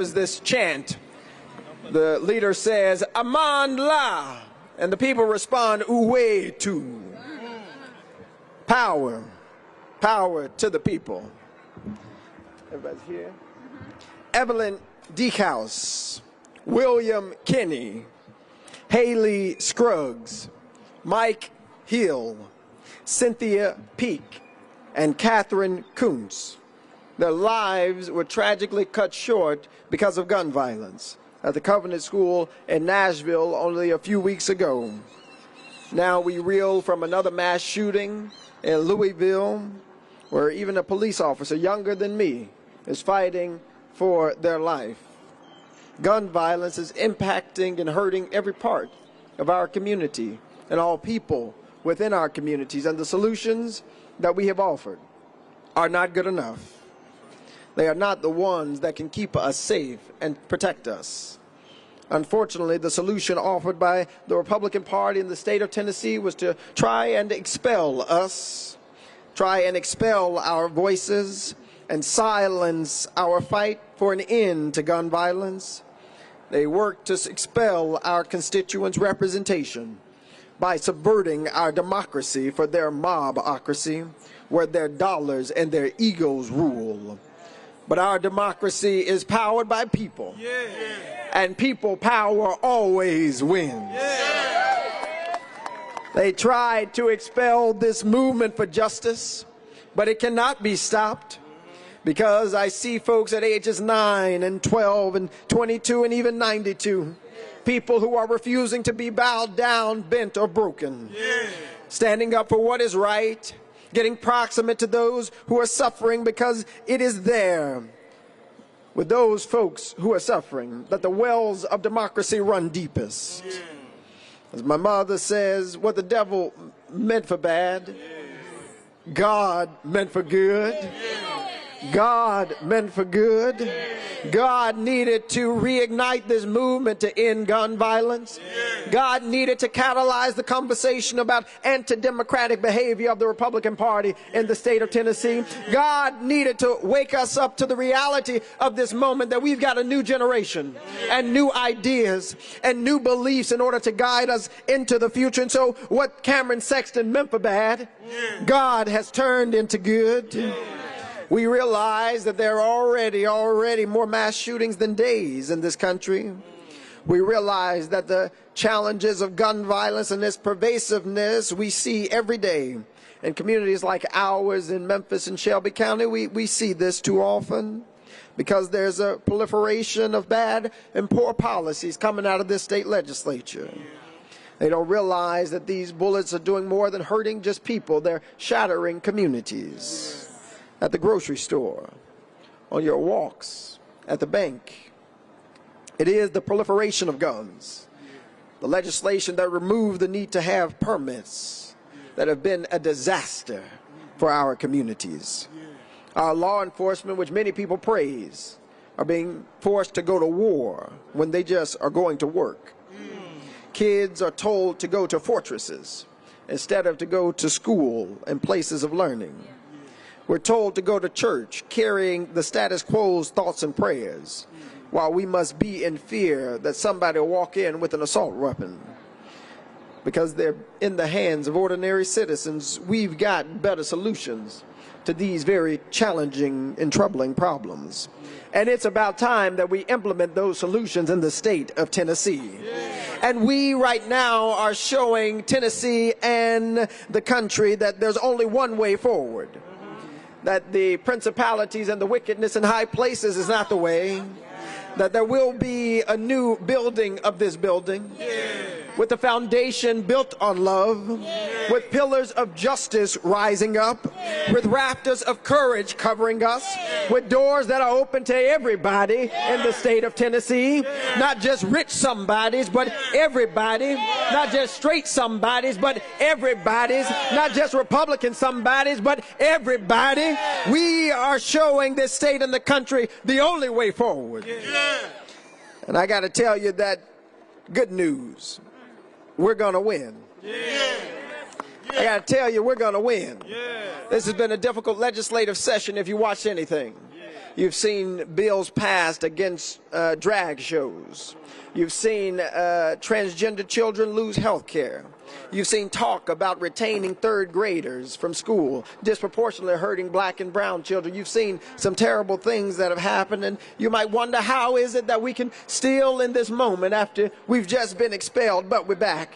is this chant. The leader says, Aman La, and the people respond, Uwe Tu. Power. Power to the people. Everybody's here. Evelyn Deekhouse, William Kinney, Haley Scruggs, Mike Hill, Cynthia Peak, and Catherine Kuntz. Their lives were tragically cut short because of gun violence at the Covenant School in Nashville only a few weeks ago. Now we reel from another mass shooting in Louisville, where even a police officer younger than me is fighting for their life. Gun violence is impacting and hurting every part of our community and all people within our communities, and the solutions that we have offered are not good enough. They are not the ones that can keep us safe and protect us. Unfortunately, the solution offered by the Republican Party in the state of Tennessee was to try and expel us, try and expel our voices, and silence our fight for an end to gun violence. They worked to expel our constituents' representation by subverting our democracy for their mobocracy, where their dollars and their egos rule. But our democracy is powered by people, and people power always wins. They tried to expel this movement for justice, but it cannot be stopped, because I see folks at ages 9 and 12 and 22 and even 92, people who are refusing to be bowed down, bent, or broken, standing up for what is right, getting proximate to those who are suffering, because it is there with those folks who are suffering that the wells of democracy run deepest. As my mother says, what the devil meant for bad, God meant for good. God meant for good. God needed to reignite this movement to end gun violence. God needed to catalyze the conversation about anti-democratic behavior of the Republican Party in the state of Tennessee. God needed to wake us up to the reality of this moment, that we've got a new generation and new ideas and new beliefs in order to guide us into the future. And so what Cameron Sexton meant for bad, God has turned into good. We realize that there are already more mass shootings than days in this country. We realize that the challenges of gun violence and its pervasiveness we see every day. In communities like ours in Memphis and Shelby County, we see this too often, because there's a proliferation of bad and poor policies coming out of this state legislature. They don't realize that these bullets are doing more than hurting just people. They're shattering communities. At the grocery store, on your walks, at the bank. It is the proliferation of guns, the legislation that removed the need to have permits, that have been a disaster for our communities. Our law enforcement, which many people praise, are being forced to go to war when they just are going to work. Kids are told to go to fortresses instead of to go to school and places of learning. We're told to go to church carrying the status quo's thoughts and prayers, while we must be in fear that somebody will walk in with an assault weapon. Because they're in the hands of ordinary citizens, we've got better solutions to these very challenging and troubling problems. And it's about time that we implement those solutions in the state of Tennessee. And we right now are showing Tennessee and the country that there's only one way forward. That the principalities and the wickedness in high places is not the way. That there will be a new building of this building, with a foundation built on love, with pillars of justice rising up, with rafters of courage covering us, with doors that are open to everybody in the state of Tennessee, not just rich somebodies, but everybody, not just straight somebodies, but everybody's, not just Republican somebodies, but everybody. We are showing this state and the country the only way forward. And I got to tell you that good news, we're going to win. I got to tell you, we're going to win. This has been a difficult legislative session if you watch anything. You've seen bills passed against drag shows. You've seen transgender children lose health care. You've seen talk about retaining third graders from school, disproportionately hurting black and brown children. You've seen some terrible things that have happened, and you might wonder, how is it that we can still in this moment, after we've just been expelled, but we're back?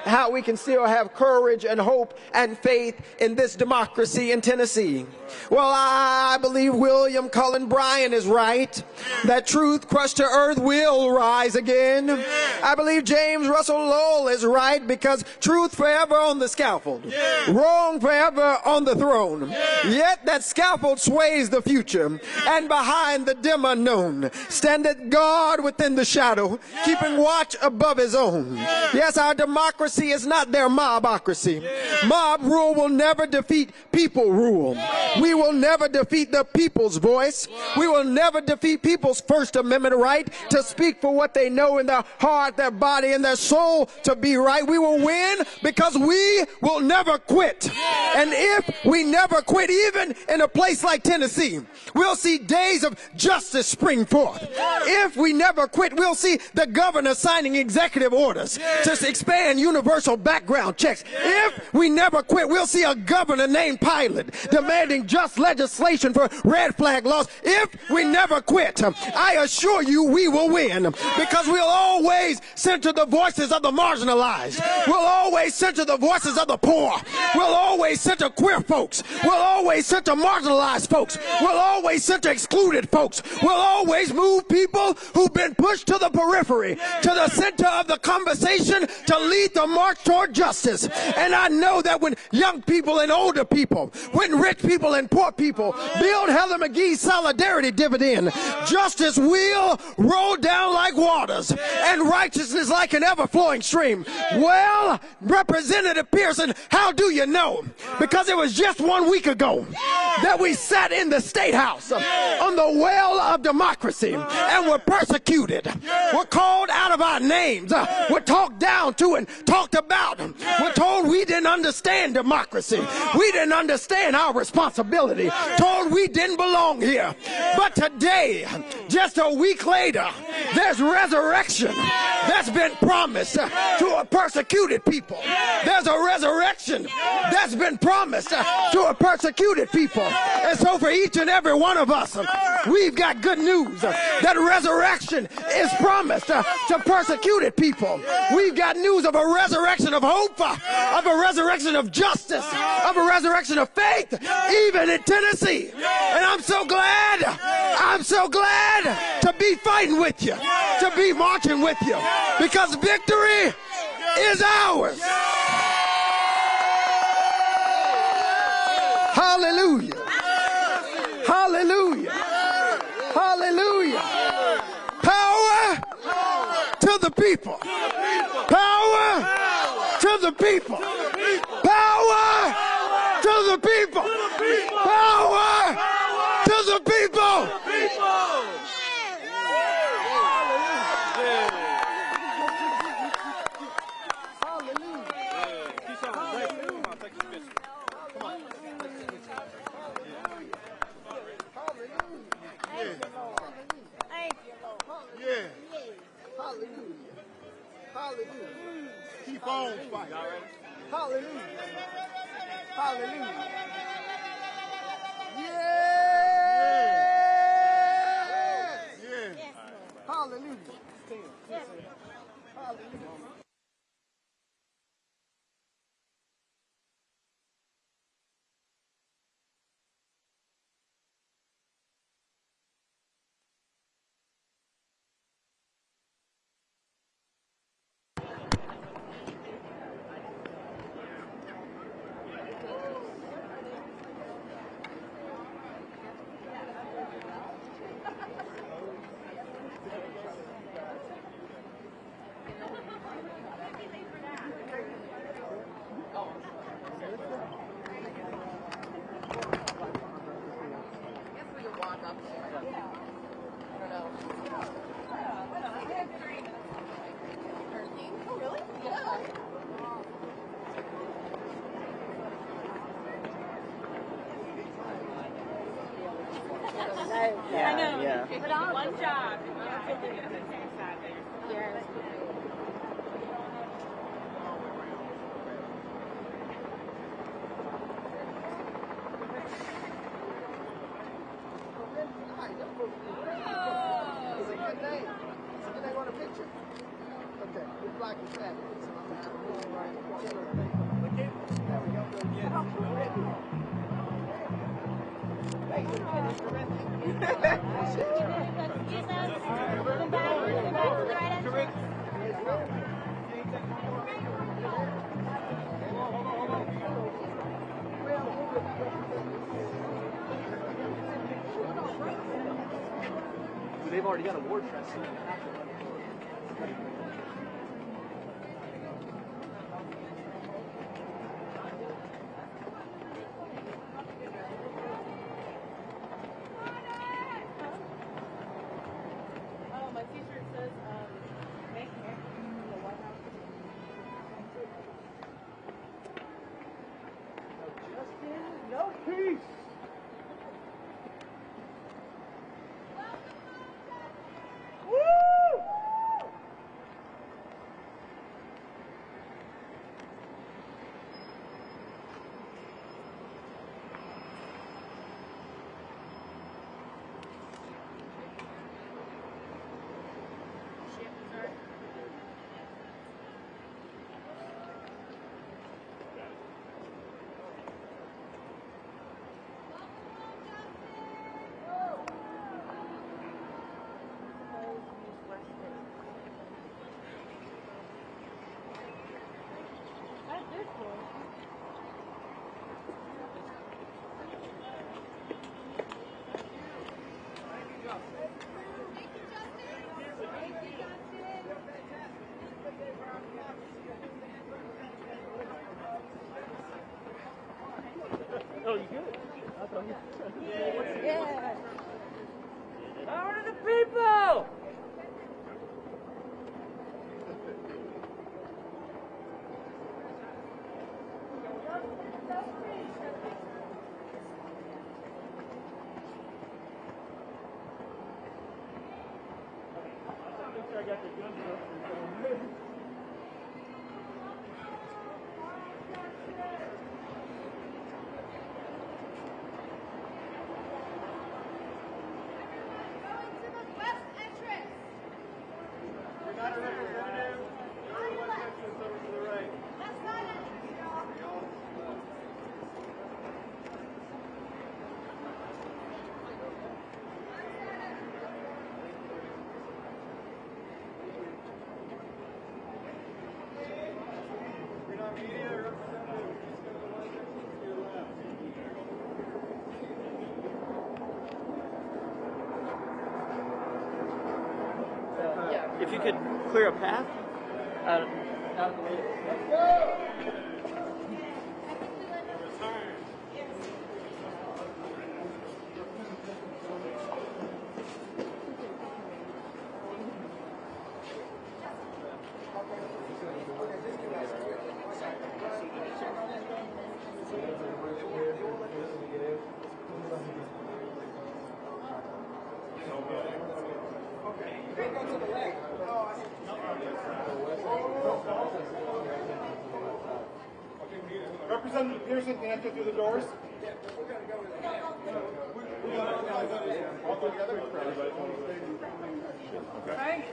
How we can still have courage and hope and faith in this democracy in Tennessee. Well, I believe William Cullen Bryant is right, that truth crushed to earth will rise again. I believe James Russell Lowell is right, because truth forever on the scaffold, wrong forever on the throne. Yet that scaffold sways the future, and behind the dim unknown standeth God within the shadow, keeping watch above his own. Yes, our democracy is not their mobocracy. Mob rule will never defeat people rule. We will never defeat the people's voice. We will never defeat people's First Amendment right to speak for what they know in their heart, their body, and their soul to be right. We will win because we will never quit. And if we never quit, even in a place like Tennessee, we'll see days of justice spring forth. If we never quit, we'll see the governor signing executive orders to expand universal background checks. If we never quit, we'll see a governor named Pilot demanding just legislation for red flag laws. If we never quit, I assure you we will win, because we'll always center the voices of the marginalized. We'll always center the voices of the poor. We'll always center queer folks. We'll always center marginalized folks. We'll always center excluded folks. We'll always move people who've been pushed to the periphery to the center of the conversation to lead the march toward justice. And I know that when young people and older people, when rich people and poor people build Heather McGhee's solidarity dividend, justice will roll down like waters and righteousness like an ever-flowing stream. Well, Representative Pearson, how do you know? Because it was just 1 week ago that we sat in the State House on the well of democracy and were persecuted. We're called out of our names. We're talked down to and talked about. We're told we didn't understand democracy. We didn't understand our responsibility. Told we didn't belong here. But today, just a week later, there's resurrection that's been promised to a persecuted people. There's a resurrection that's been promised to a persecuted people. And so for each and every one of us, we've got good news. That resurrection is promised to persecuted people. We've got news of a resurrection of hope, of a resurrection of justice, of a resurrection of faith, even in Tennessee. And I'm so glad to be fighting with you, to be marching with you, because victory is ours. Hallelujah. Hallelujah. Hallelujah. Power to the people. Power to the people. Power to the people. Power to the people. Hallelujah. Keep on fighting. Hallelujah. Hallelujah. Yeah. Yeah. Hallelujah. Hallelujah. Good job. Yes. It's a good name. It's a good name on a picture. Okay, you're black and fat. So I'm going to have a little right. Okay. There we go. They've already got a ward trust. Oh, my t-shirt says, make America the White House. No justice, no peace. Oh, you good? I thought you Yeah. Power to the people! I got the gun stuff. If you could clear a path out of the way. Let's go! Representative Pearson, can you enter through the doors? All go together? Okay.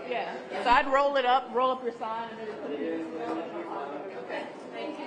Yeah. So I'd roll it up, roll up your sign, and then put it in. Okay. Thank you.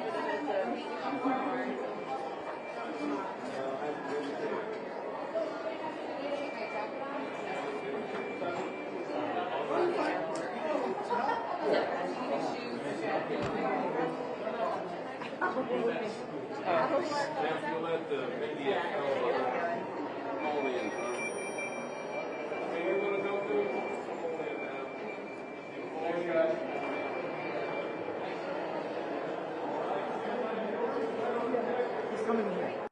Come in here.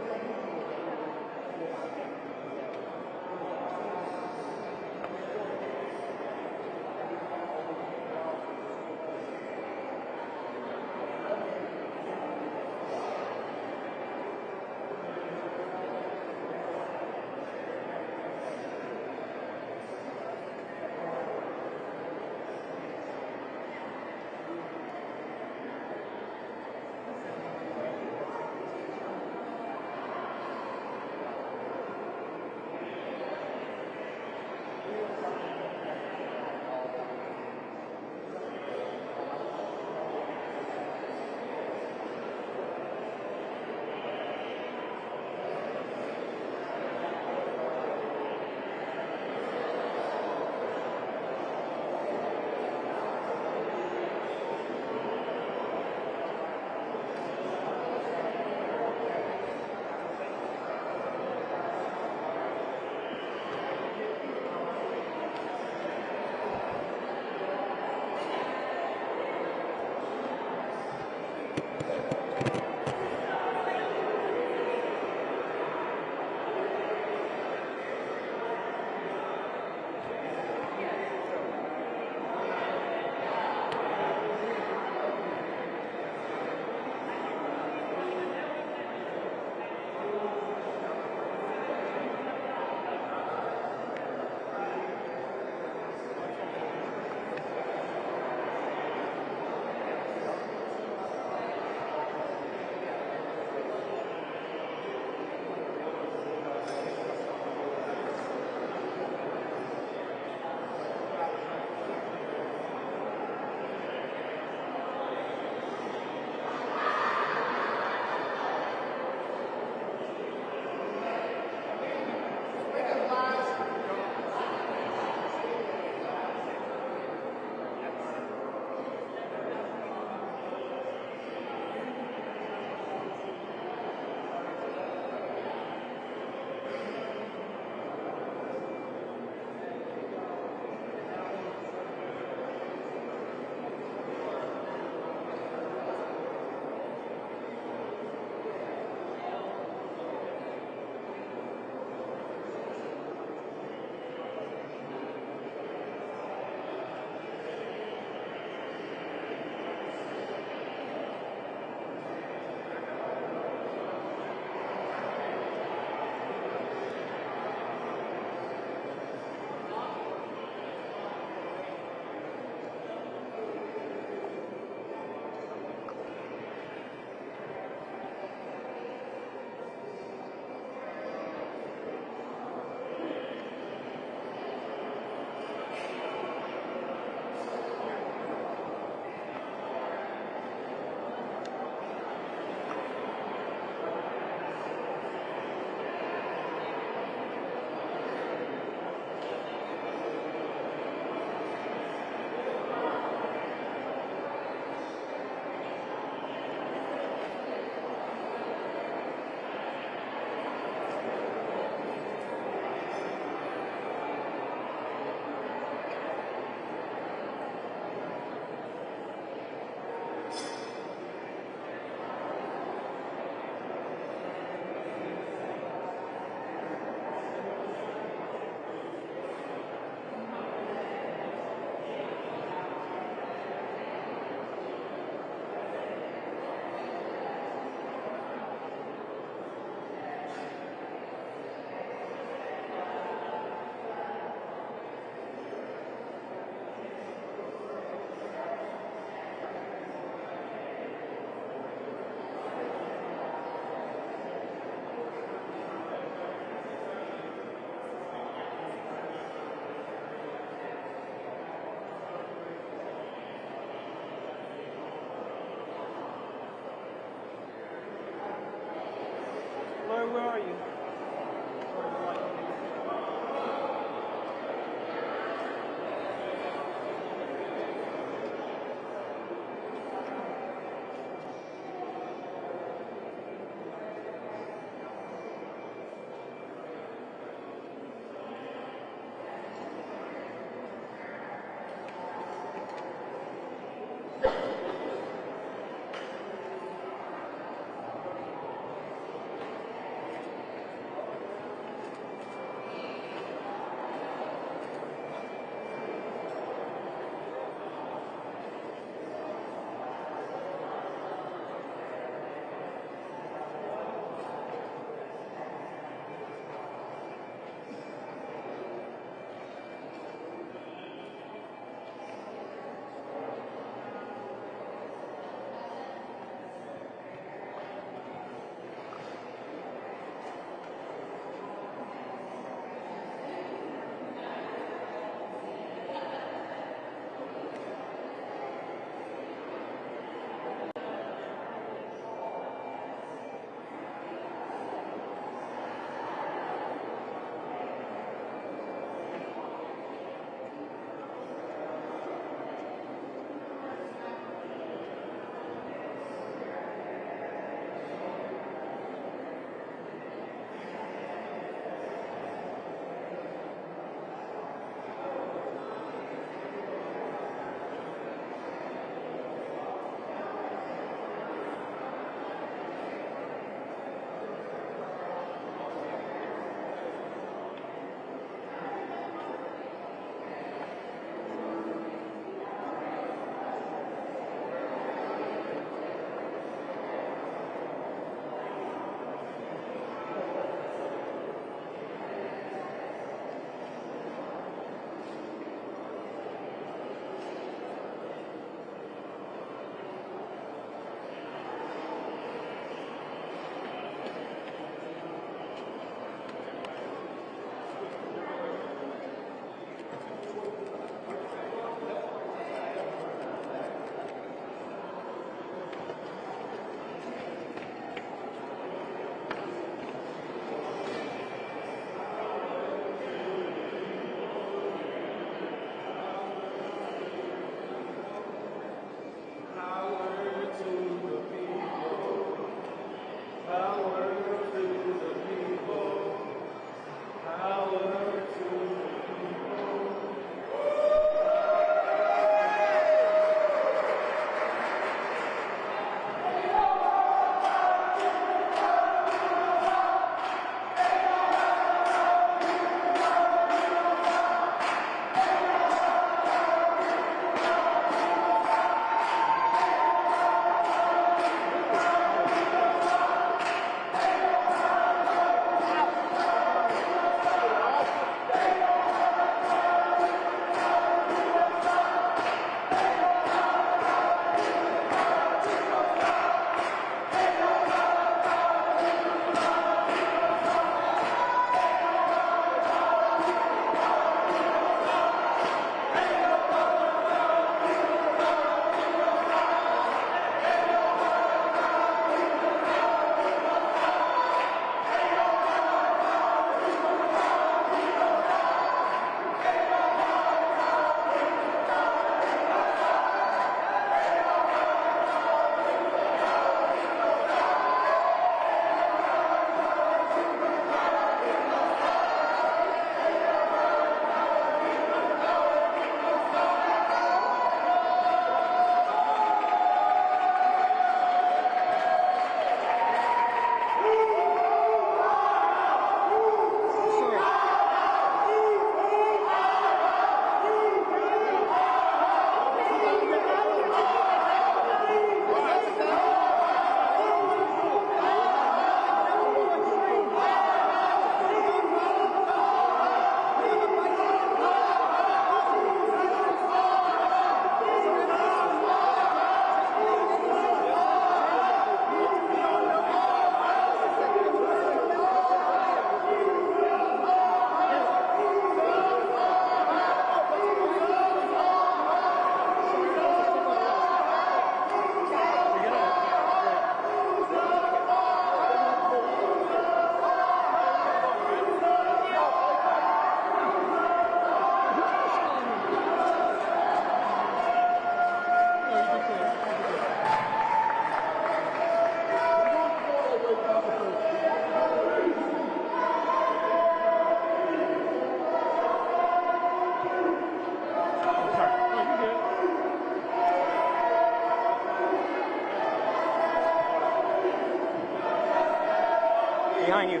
behind you.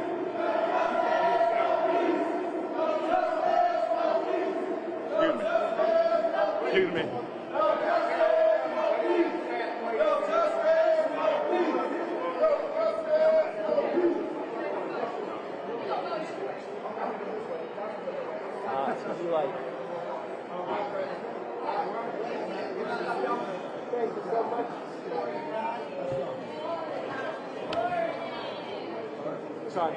Excuse me. It's gonna be like. Sorry.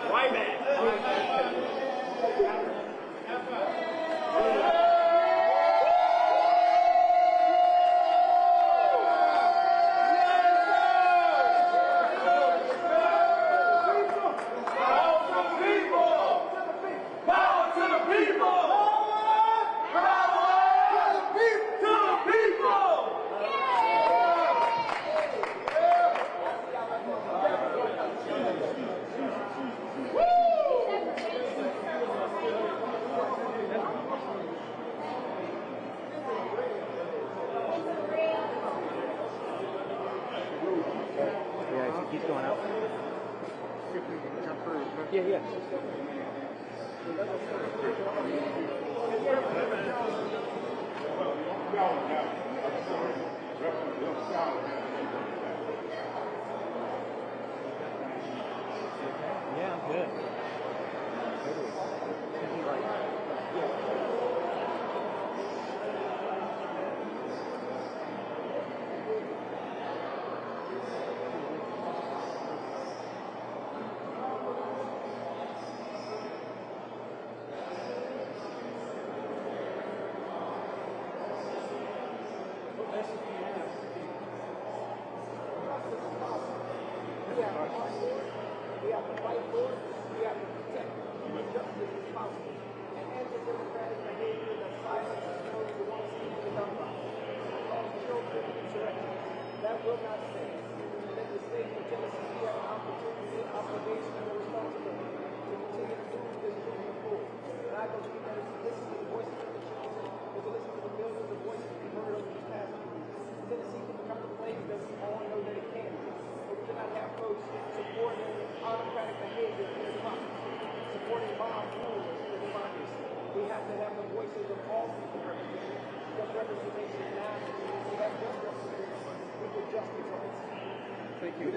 Why man? He's going up. Yeah, yeah. Yeah, I'm good. We have to fight for it. We have to protect it. Justice is possible. And anti-democratic behavior that silences those who want to see the number. Children insurrection. That will not stand. And in the state of Tennessee, we have an opportunity, an obligation, and a responsibility to continue to move this movement forward. And I believe that if we listen to the voices of the children, if we listen to the millions of voices we've heard over these past years, Tennessee can become the place that we all know that it can be. But we cannot have folks supporting autocratic behavior in democracy, supporting mob rule in democracy. We have to have the voices of all people represented, because representation matters. We have just representation. We get just results. Thank you.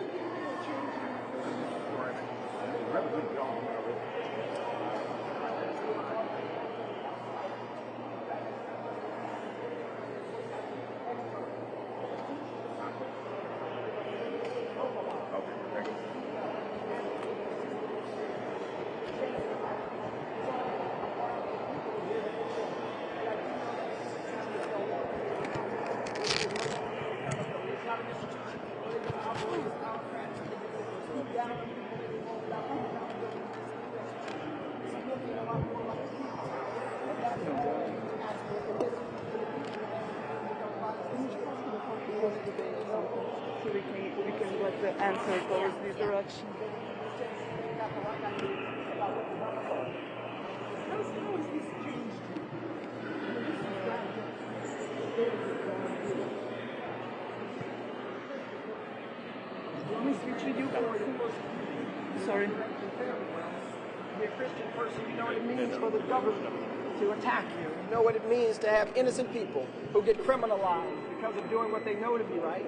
So we can let the answer goes this direction. How is this changed? Let me switch with you guys. Sorry. You're a Christian person, you know what it means for the government to attack you. You know what it means to have innocent people who get criminalized Because of doing what they know to be right.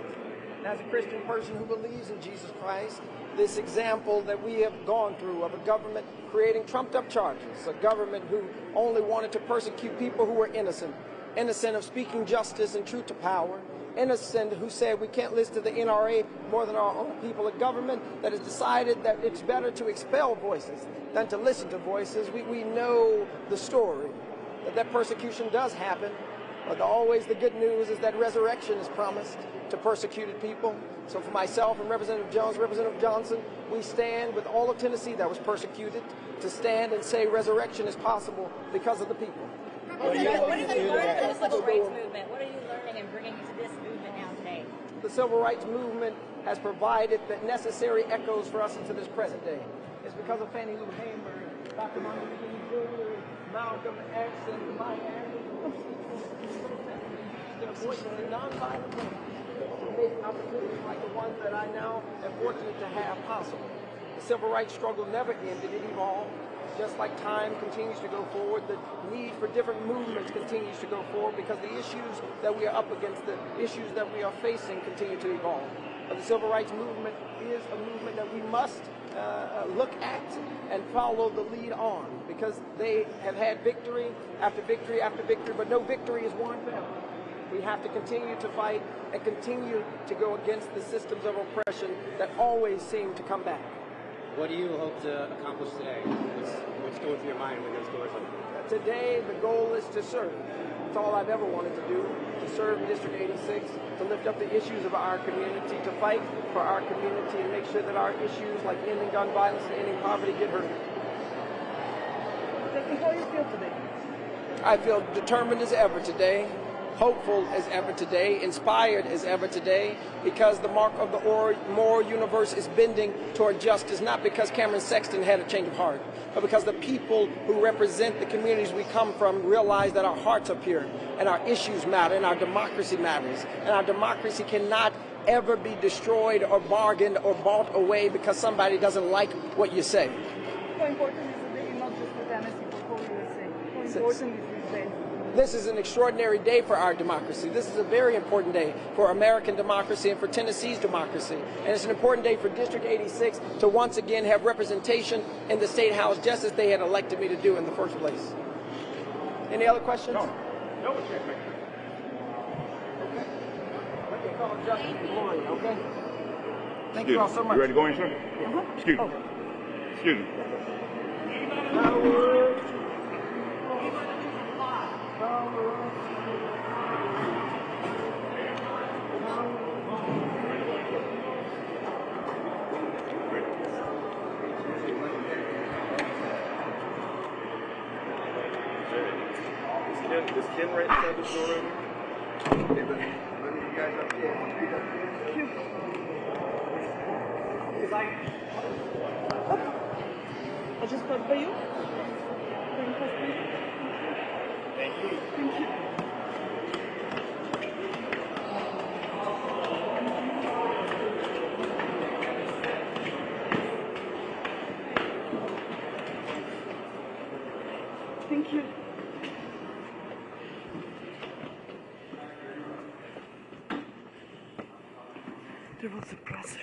And as a Christian person who believes in Jesus Christ, this example that we have gone through of a government creating trumped-up charges, a government who only wanted to persecute people who were innocent of speaking justice and truth to power, innocent who said we can't listen to the NRA more than our own people, a government that has decided that it's better to expel voices than to listen to voices. We know the story, that persecution does happen. But always the good news is that resurrection is promised to persecuted people. So for myself and Representative Jones, Representative Johnson, we stand with all of Tennessee that was persecuted to stand and say resurrection is possible because of the people. What have you learned from the civil rights movement? What are you learning and bringing to this movement now today? The civil rights movement has provided the necessary echoes for us into this present day. It's because of Fannie Lou Hamer, Dr. Martin Luther King Jr., Malcolm X and my ancestors used their voices in nonviolent ways to make opportunities like the ones that I now am fortunate to have possible. The civil rights struggle never ended, it evolved. Just like time continues to go forward, the need for different movements continues to go forward because the issues that we are up against, the issues that we are facing continue to evolve. But the civil rights movement is a movement that we must look at and follow the lead on because they have had victory after victory after victory, but no victory is won forever. We have to continue to fight and continue to go against the systems of oppression that always seem to come back. What do you hope to accomplish today? What's going through your mind when those doors open? Today, the goal is to serve. That's all I've ever wanted to do, to serve District 86, to lift up the issues of our community, to fight for our community and make sure that our issues like ending gun violence and ending poverty get heard. How do you feel today? I feel determined as ever today, hopeful as ever today, inspired as ever today, because the mark of the moral universe is bending toward justice, not because Cameron Sexton had a change of heart, but because the people who represent the communities we come from realize that our hearts are pure, and our issues matter, and our democracy matters, and our democracy cannot ever be destroyed or bargained or bought away because somebody doesn't like what you say. How important is the day, not just for Tennessee, but for USA? How important is this day? This is an extraordinary day for our democracy. This is a very important day for American democracy and for Tennessee's democracy. And it's an important day for District 86 to once again have representation in the State House just as they had elected me to do in the first place. Any other questions? No, it's good. Okay. Let me call Justice Gloria, okay? Thank you all so much. You ready to go in, sir? Excuse me. Excuse me. Is Ken right inside this door right here? I just got by you. Thank you. Thank you. Thank you. There was a presser.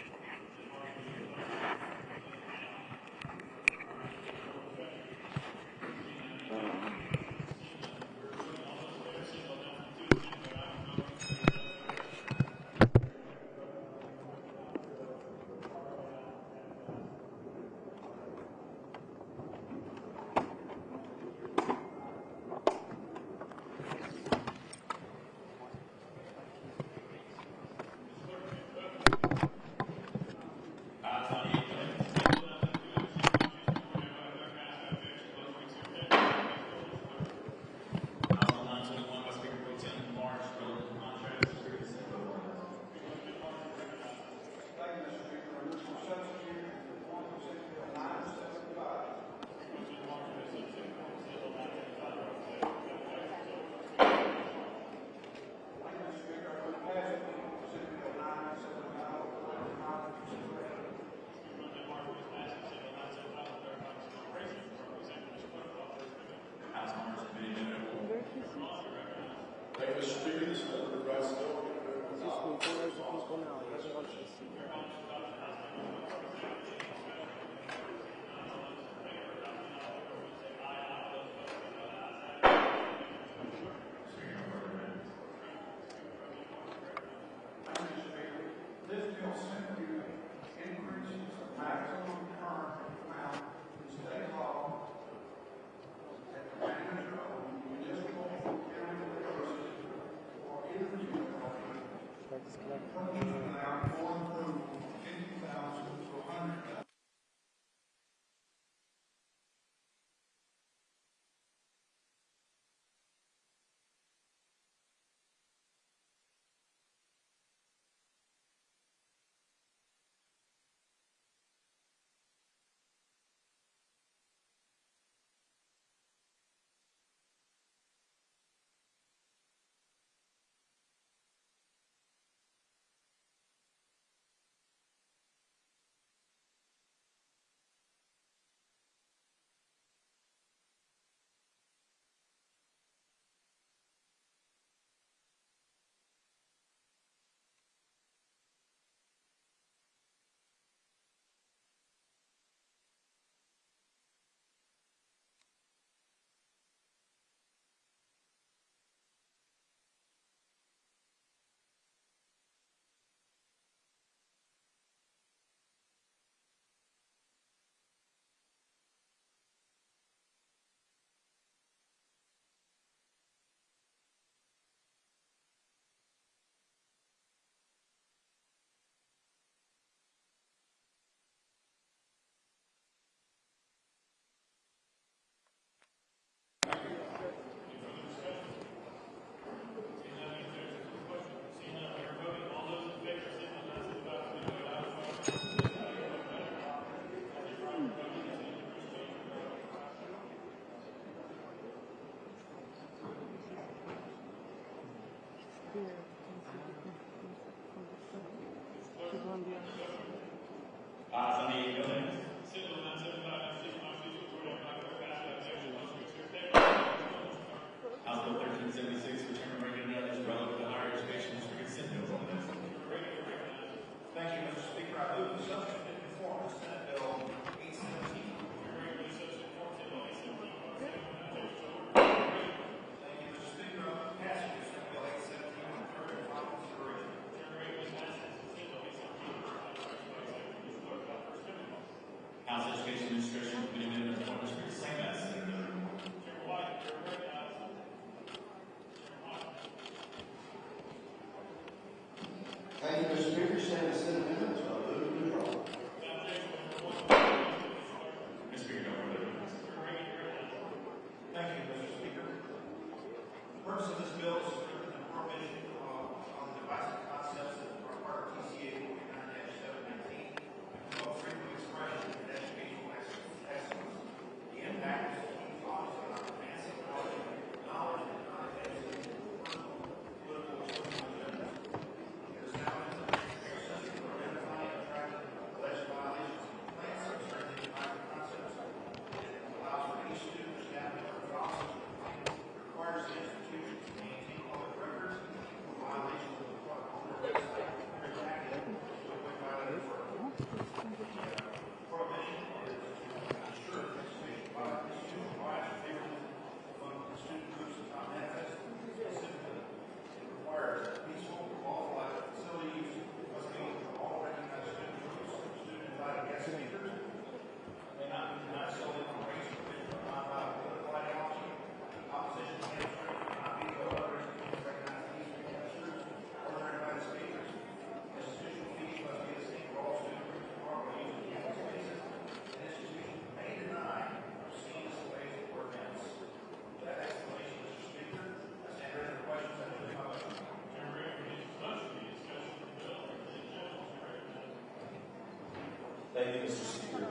Thank you, Mr. Speaker.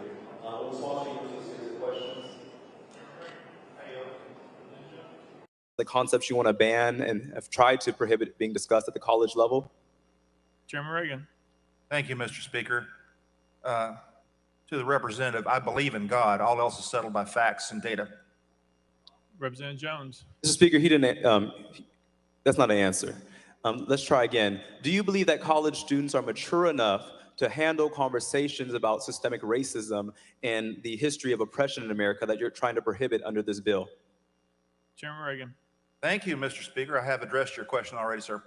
Response to your series of questions. The concepts you want to ban and have tried to prohibit being discussed at the college level? Chairman Reagan. Thank you, Mr. Speaker. To the representative, I believe in God. All else is settled by facts and data. Representative Jones. Mr. Speaker, he didn't. That's not an answer. Let's try again. Do you believe that college students are mature enough to handle conversations about systemic racism and the history of oppression in America that you're trying to prohibit under this bill? Chairman Reagan. Thank you, Mr. Speaker. I have addressed your question already, sir.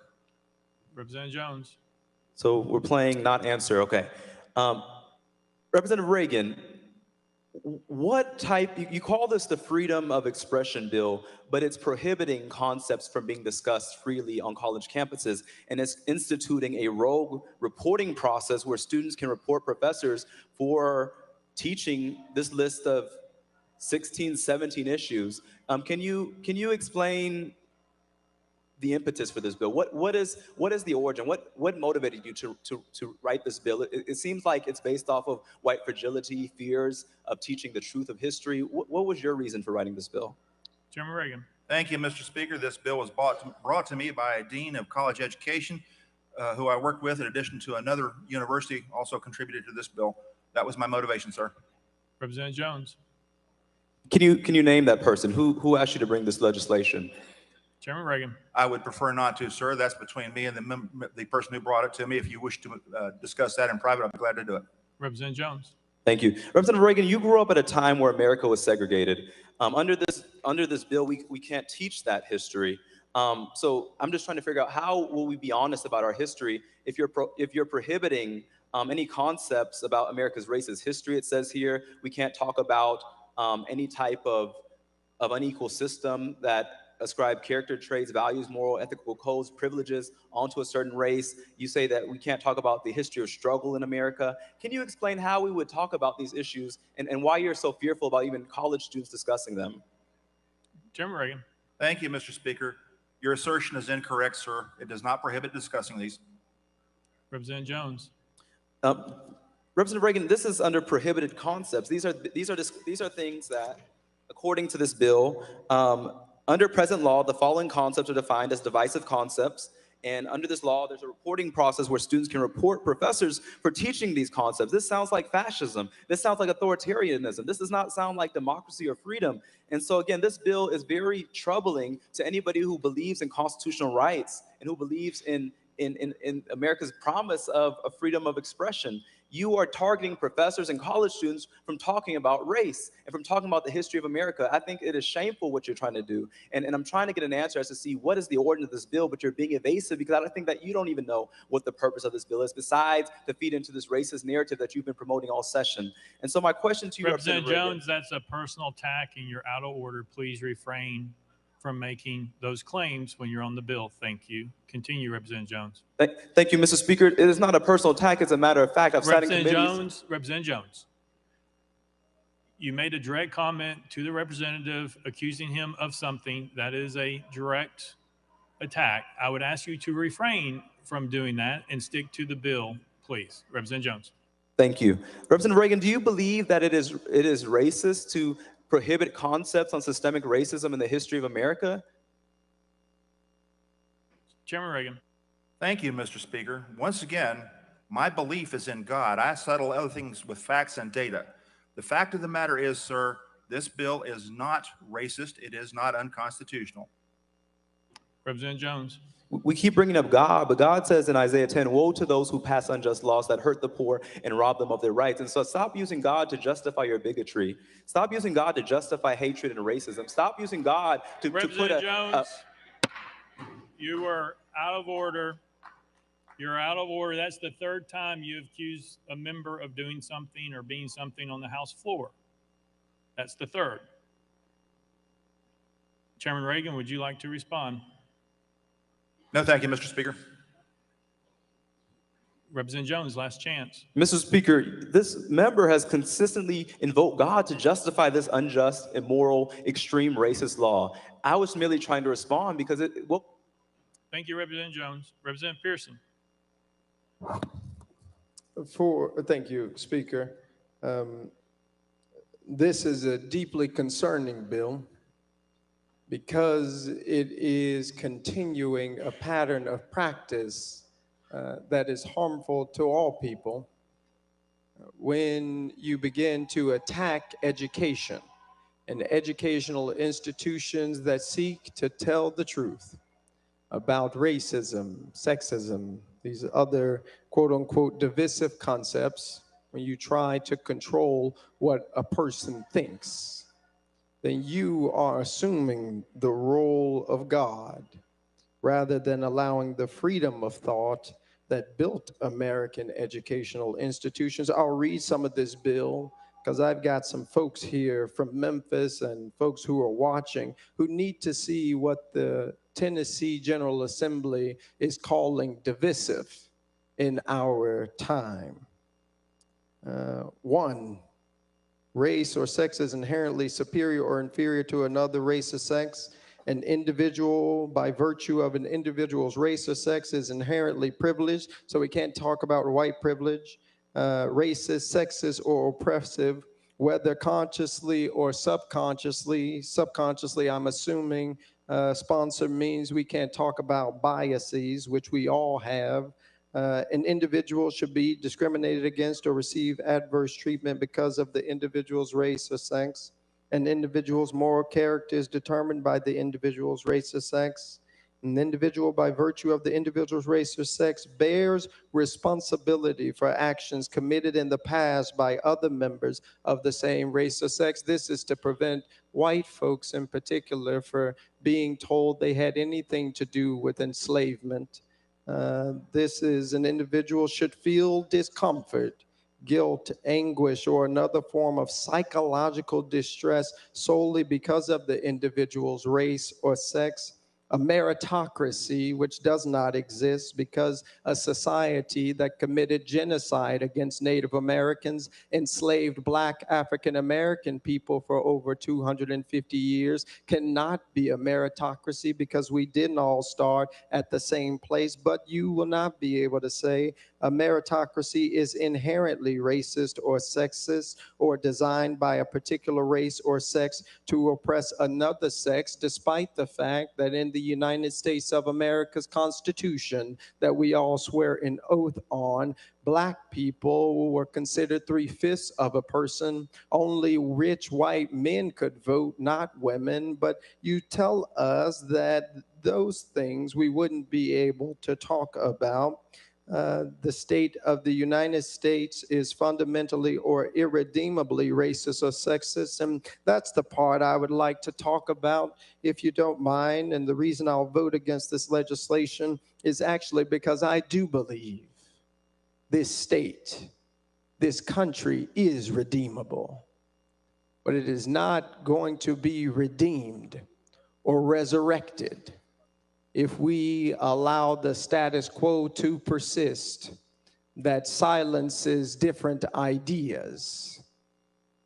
Representative Jones. So we're playing not answer. Okay. Representative Reagan, what type, you call this the freedom of expression bill, but it's prohibiting concepts from being discussed freely on college campuses, and it's instituting a rogue reporting process where students can report professors for teaching this list of 16, 17 issues. Can you explain the impetus for this bill? What is the origin? What motivated you to write this bill? It seems like it's based off of white fragility, fears of teaching the truth of history. What was your reason for writing this bill? Chairman Reagan. Thank you, Mr. Speaker. This bill was brought to me by a dean of college education who I worked with in addition to another university also contributed to this bill. That was my motivation, sir. Representative Jones. Can you name that person? Who asked you to bring this legislation? Chairman Reagan. I would prefer not to, sir. That's between me and the person who brought it to me. If you wish to discuss that in private, I'd be glad to do it. Representative Jones. Thank you. Representative Reagan, you grew up at a time where America was segregated. Under this bill, we can't teach that history. So I'm just trying to figure out how will we be honest about our history if you're prohibiting any concepts about America's racist history. It says here we can't talk about any type of unequal system that ascribe character traits, values, moral, ethical codes, privileges onto a certain race. You say that we can't talk about the history of struggle in America. Can you explain how we would talk about these issues and why you're so fearful about even college students discussing them? Chairman Reagan. Thank you, Mr. Speaker. Your assertion is incorrect, sir. It does not prohibit discussing these. Representative Jones. Representative Reagan, this is under prohibited concepts. These are things that, according to this bill, under present law, the following concepts are defined as divisive concepts. And under this law, there's a reporting process where students can report professors for teaching these concepts. This sounds like fascism. This sounds like authoritarianism. This does not sound like democracy or freedom. And so again, this bill is very troubling to anybody who believes in constitutional rights and who believes in America's promise of freedom of expression. You are targeting professors and college students from talking about race and from talking about the history of America. I think it is shameful what you're trying to do. And I'm trying to get an answer as to see what is the origin of this bill, but you're being evasive because I don't think that you don't even know what the purpose of this bill is, besides to feed into this racist narrative that you've been promoting all session. And so my question to you, Representative Jones, that's a personal attack and you're out of order. Please refrain from making those claims when you're on the bill. Thank you. Continue, Representative Jones. Thank you, Mr. Speaker. It is not a personal attack. It's a matter of fact. I've sat in committees. Representative Jones, you made a direct comment to the representative accusing him of something that is a direct attack. I would ask you to refrain from doing that and stick to the bill, please. Representative Jones. Thank you. Representative Reagan, do you believe that it is racist to prohibit concepts on systemic racism in the history of America? Chairman Reagan. Thank you, Mr. Speaker. Once again, my belief is in God. I settle other things with facts and data. The fact of the matter is, sir, this bill is not racist. It is not unconstitutional. Representative Jones. We keep bringing up God, but God says in Isaiah 10, woe to those who pass unjust laws that hurt the poor and rob them of their rights. And so stop using God to justify your bigotry. Stop using God to justify hatred and racism. Stop using God to put Jones, you are out of order. You're out of order. That's the third time you've accused a member of doing something or being something on the House floor. That's the third. Chairman Reagan, would you like to respond? No, thank you, Mr. Speaker. Representative Jones, last chance. Mr. Speaker, this member has consistently invoked God to justify this unjust, immoral, extreme racist law. I was merely trying to respond because Thank you, Representative Jones. Representative Pearson. Thank you, Speaker. This is a deeply concerning bill because it is continuing a pattern of practice that is harmful to all people when you begin to attack education and educational institutions that seek to tell the truth about racism, sexism, these other quote-unquote divisive concepts. When you try to control what a person thinks, then you are assuming the role of God rather than allowing the freedom of thought that built American educational institutions. I'll read some of this bill because I've got some folks here from Memphis and folks who are watching who need to see what the Tennessee General Assembly is calling divisive in our time. 1, race or sex is inherently superior or inferior to another race or sex. An individual, by virtue of an individual's race or sex, is inherently privileged, so we can't talk about white privilege. Racist, sexist, or oppressive, whether consciously or subconsciously. Subconsciously, I'm assuming sponsor means we can't talk about biases, which we all have. An individual should be discriminated against or receive adverse treatment because of the individual's race or sex. An individual's moral character is determined by the individual's race or sex. An individual, by virtue of the individual's race or sex, bears responsibility for actions committed in the past by other members of the same race or sex. This is to prevent white folks in particular for being told they had anything to do with enslavement. This is an individual should feel discomfort, guilt, anguish, or another form of psychological distress solely because of the individual's race or sex. A meritocracy which does not exist because a society that committed genocide against Native Americans, enslaved Black African American people for over 250 years cannot be a meritocracy because we didn't all start at the same place. But you will not be able to say a meritocracy is inherently racist or sexist or designed by a particular race or sex to oppress another sex, despite the fact that in the United States of America's Constitution that we all swear an oath on, Black people were considered 3/5 of a person. Only rich white men could vote, not women. But you tell us that those things we wouldn't be able to talk about. The state of the United States is fundamentally or irredeemably racist or sexist, and that's the part I would like to talk about, if you don't mind. And the reason I'll vote against this legislation is actually because I do believe this state, this country is redeemable, but it is not going to be redeemed or resurrected if we allow the status quo to persist that silences different ideas.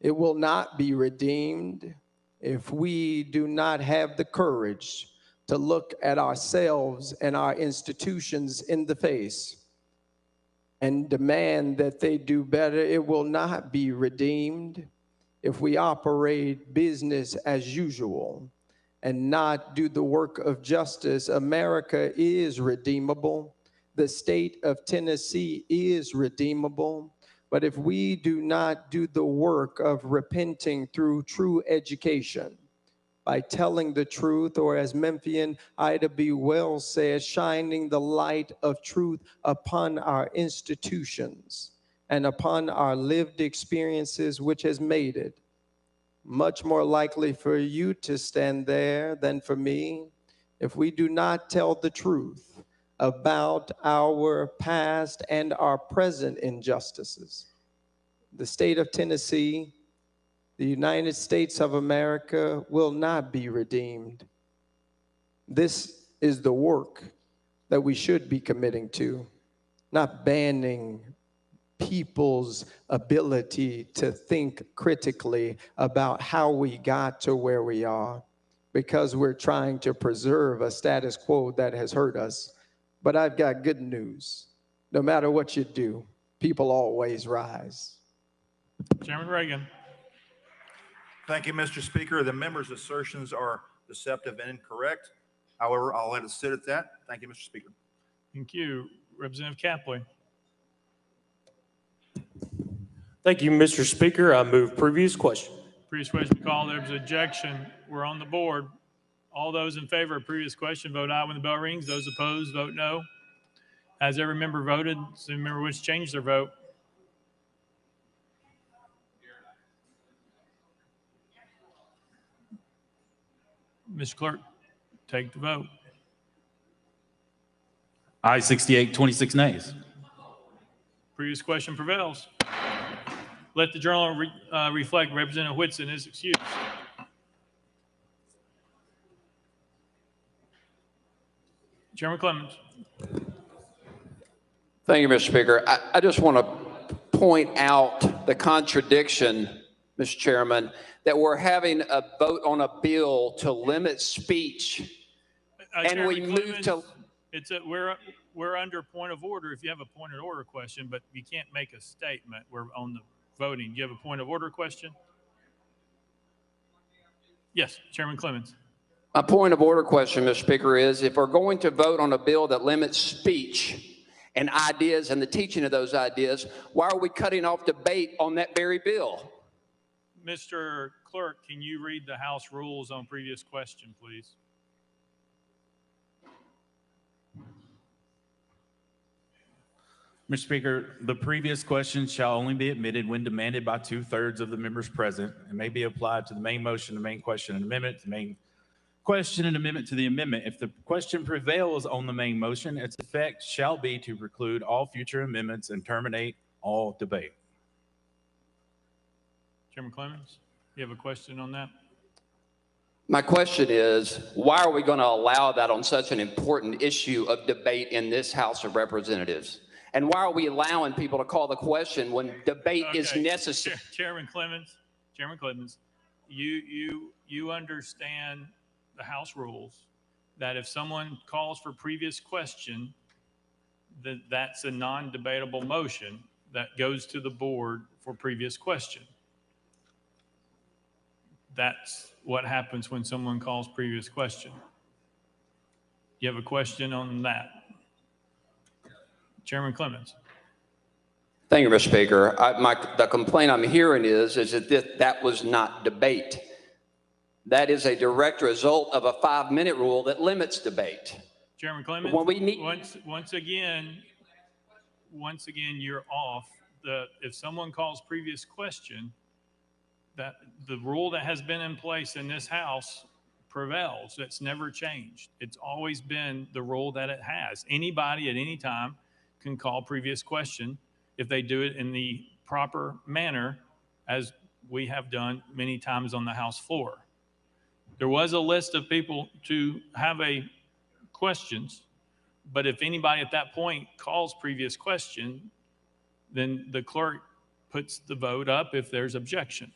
It will not be redeemed if we do not have the courage to look at ourselves and our institutions in the face and demand that they do better. It will not be redeemed if we operate business as usual and not do the work of justice. America is redeemable. The state of Tennessee is redeemable. But if we do not do the work of repenting through true education, by telling the truth, or as Memphian Ida B. Wells says, shining the light of truth upon our institutions and upon our lived experiences, which has made it much more likely for you to stand there than for me. If we do not tell the truth about our past and our present injustices, the state of Tennessee, the United States of America will not be redeemed. This is the work that we should be committing to, not banning people's ability to think critically about how we got to where we are because we're trying to preserve a status quo that has hurt us. But I've got good news. No matter what you do, people always rise. Chairman Reagan. Thank you, Mr. Speaker. The member's assertions are deceptive and incorrect. However, I'll let it sit at that. Thank you, Mr. Speaker. Thank you. Representative Capley. Thank you, Mr. Speaker. I move previous question. Previous question called. There was objection. We're on the board. All those in favor of previous question vote aye when the bell rings. Those opposed vote no. Has every member voted? Does any member wish to change their vote? Mr. Clerk, take the vote. Aye 68, 26 nays. Previous question prevails. Let the journal reflect Representative Whitson is excused. Chairman Clemens. Thank you, Mr. Speaker. I just want to point out the contradiction, Mr. Chairman, that we're having a vote on a bill to limit speech, and Chairman we move Clemens, to. We're under point of order. If you have a point of order question, but you can't make a statement. We're on the voting. Do you have a point of order question? Yes, Chairman Clemens. My point of order question, Mr. Speaker, is if we're going to vote on a bill that limits speech and ideas and the teaching of those ideas, why are we cutting off debate on that very bill? Mr. Clerk, can you read the House rules on previous question, please? Mr. Speaker, the previous question shall only be admitted when demanded by 2/3 of the members present and may be applied to the main motion, the main question and amendment, the main question and amendment to the amendment. If the question prevails on the main motion, its effect shall be to preclude all future amendments and terminate all debate. Chairman Clemens, you have a question on that? My question is, why are we going to allow that on such an important issue of debate in this House of Representatives? And why are we allowing people to call the question when debate is necessary? Chairman Clemens, you understand the House rules that if someone calls for previous question, that's a non-debatable motion that goes to the board for previous question. That's what happens when someone calls previous question. You have a question on that? Chairman Clemens. Thank you, Mr. Speaker. The complaint I'm hearing is that that was not debate. That is a direct result of a 5-minute rule that limits debate. Chairman Clemens, when we need once again, you're off. If someone calls previous question, that the rule that has been in place in this House prevails. It's never changed. It's always been the rule that it has. Anybody at any time can call previous question if they do it in the proper manner, as we have done many times on the House floor. There was a list of people to have questions, but if anybody at that point calls previous question, then the clerk puts the vote up if there's objection.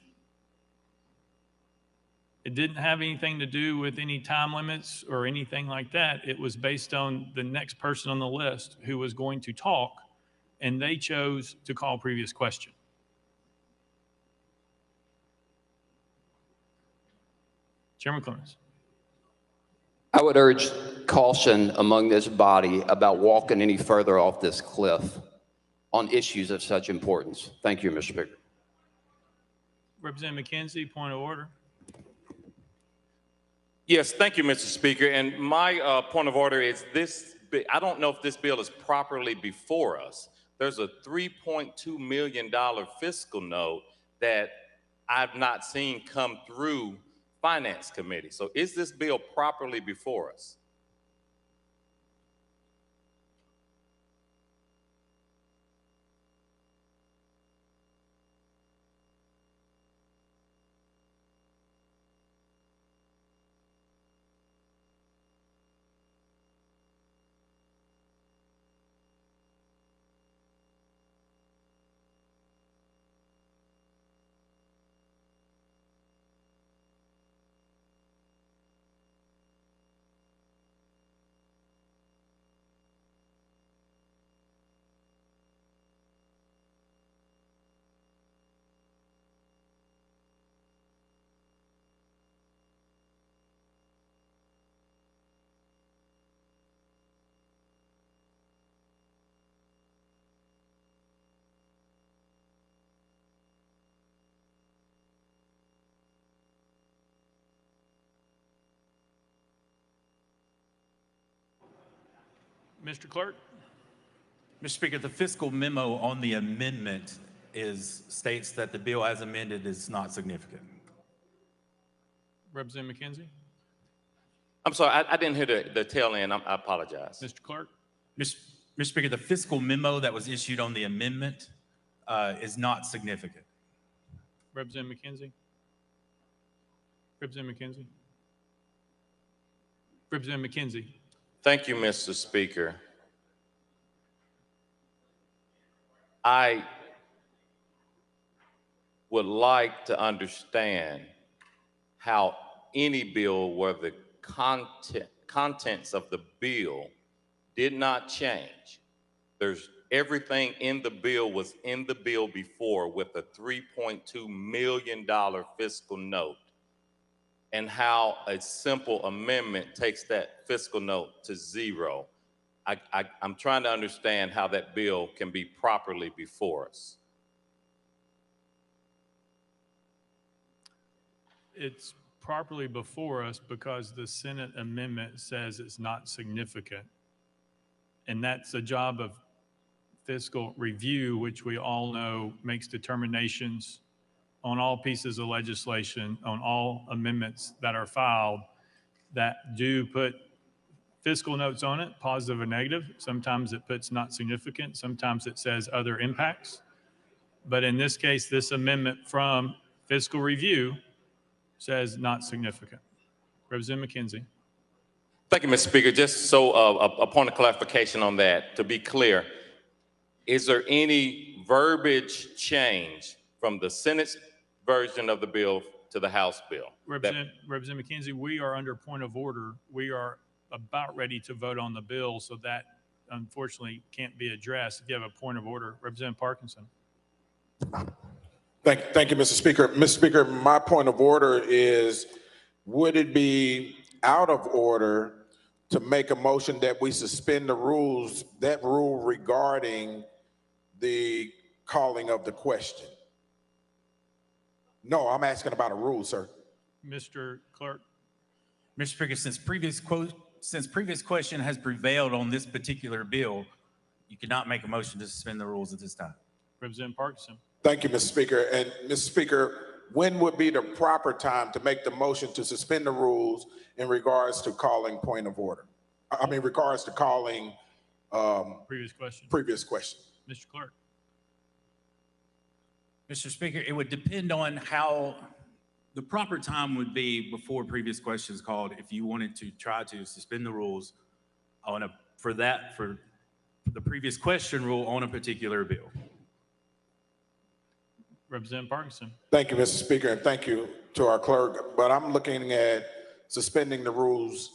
It didn't have anything to do with any time limits or anything like that. It was based on the next person on the list who was going to talk, and they chose to call previous question. Chairman Clemens. I would urge caution among this body about walking any further off this cliff on issues of such importance. Thank you, Mr. Speaker. Representative McKenzie, point of order. Yes, thank you, Mr. Speaker. And my point of order is this. I don't know if this bill is properly before us. There's a $3.2 million fiscal note that I've not seen come through Finance Committee. So is this bill properly before us? Mr. Clerk? Mr. Speaker, the fiscal memo on the amendment states that the bill as amended is not significant. Representative McKenzie? I'm sorry, I didn't hear the tail end. I apologize. Mr. Clerk? Mr. Speaker, the fiscal memo that was issued on the amendment is not significant. Representative McKenzie? Representative McKenzie? Representative McKenzie? Thank you, Mr. Speaker. I would like to understand how any bill where the contents of the bill did not change. Everything in the bill was in the bill before with a $3.2 million fiscal note, and how a simple amendment takes that fiscal note to zero. I'm trying to understand how that bill can be properly before us. It's properly before us because the Senate amendment says it's not significant. And that's a job of fiscal review, which we all know makes determinations on all pieces of legislation, on all amendments that are filed that do put fiscal notes on it, positive or negative. Sometimes it puts not significant, sometimes it says other impacts. But in this case, this amendment from fiscal review says not significant. Representative McKenzie. Thank you, Mr. Speaker. Just so a point of clarification on that, to be clear, is there any verbiage change from the Senate's version of the bill to the House bill? Representative McKenzie, we are under point of order. We are about ready to vote on the bill, so that unfortunately can't be addressed. If you have a point of order, Representative Parkinson. Thank you, Mr. Speaker. Mr. Speaker, my point of order is, would it be out of order to make a motion that we suspend the rules, that rule regarding the calling of the question? No, I'm asking about a rule, sir. Mr. Clerk. Mr. Speaker, since previous question has prevailed on this particular bill, you cannot make a motion to suspend the rules at this time. Representative Parkinson. Thank you, Mr. Speaker. And Mr. Speaker, when would be the proper time to make the motion to suspend the rules in regards to calling point of order? I mean, regards to calling previous question. Mr. Clerk. Mr. Speaker, it would depend on how the proper time would be before previous questions called if you wanted to try to suspend the rules for the previous question rule on a particular bill. Representative Parkinson. Thank you, Mr. Speaker, and thank you to our clerk. But I'm looking at suspending the rules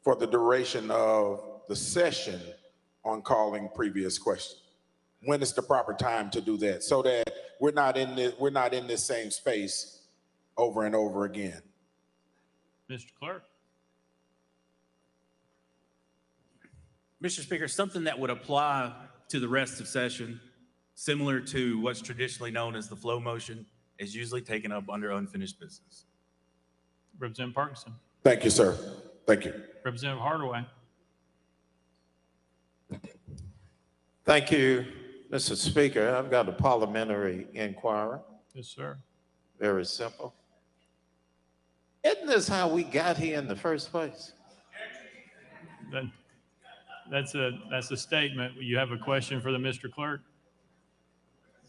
for the duration of the session on calling previous questions. When is the proper time to do that, so that we're not in this same space over and over again? Mr. Clerk. Mr. Speaker, something that would apply to the rest of session, similar to what's traditionally known as the flow motion, is usually taken up under unfinished business. Representative Parkinson. Thank you, sir. Thank you. Representative Hardaway. Thank you, Mr. Speaker. I've got a parliamentary inquiry. Yes, sir. Very simple. Isn't this how we got here in the first place? That's a statement. You have a question for the Mr. Clerk?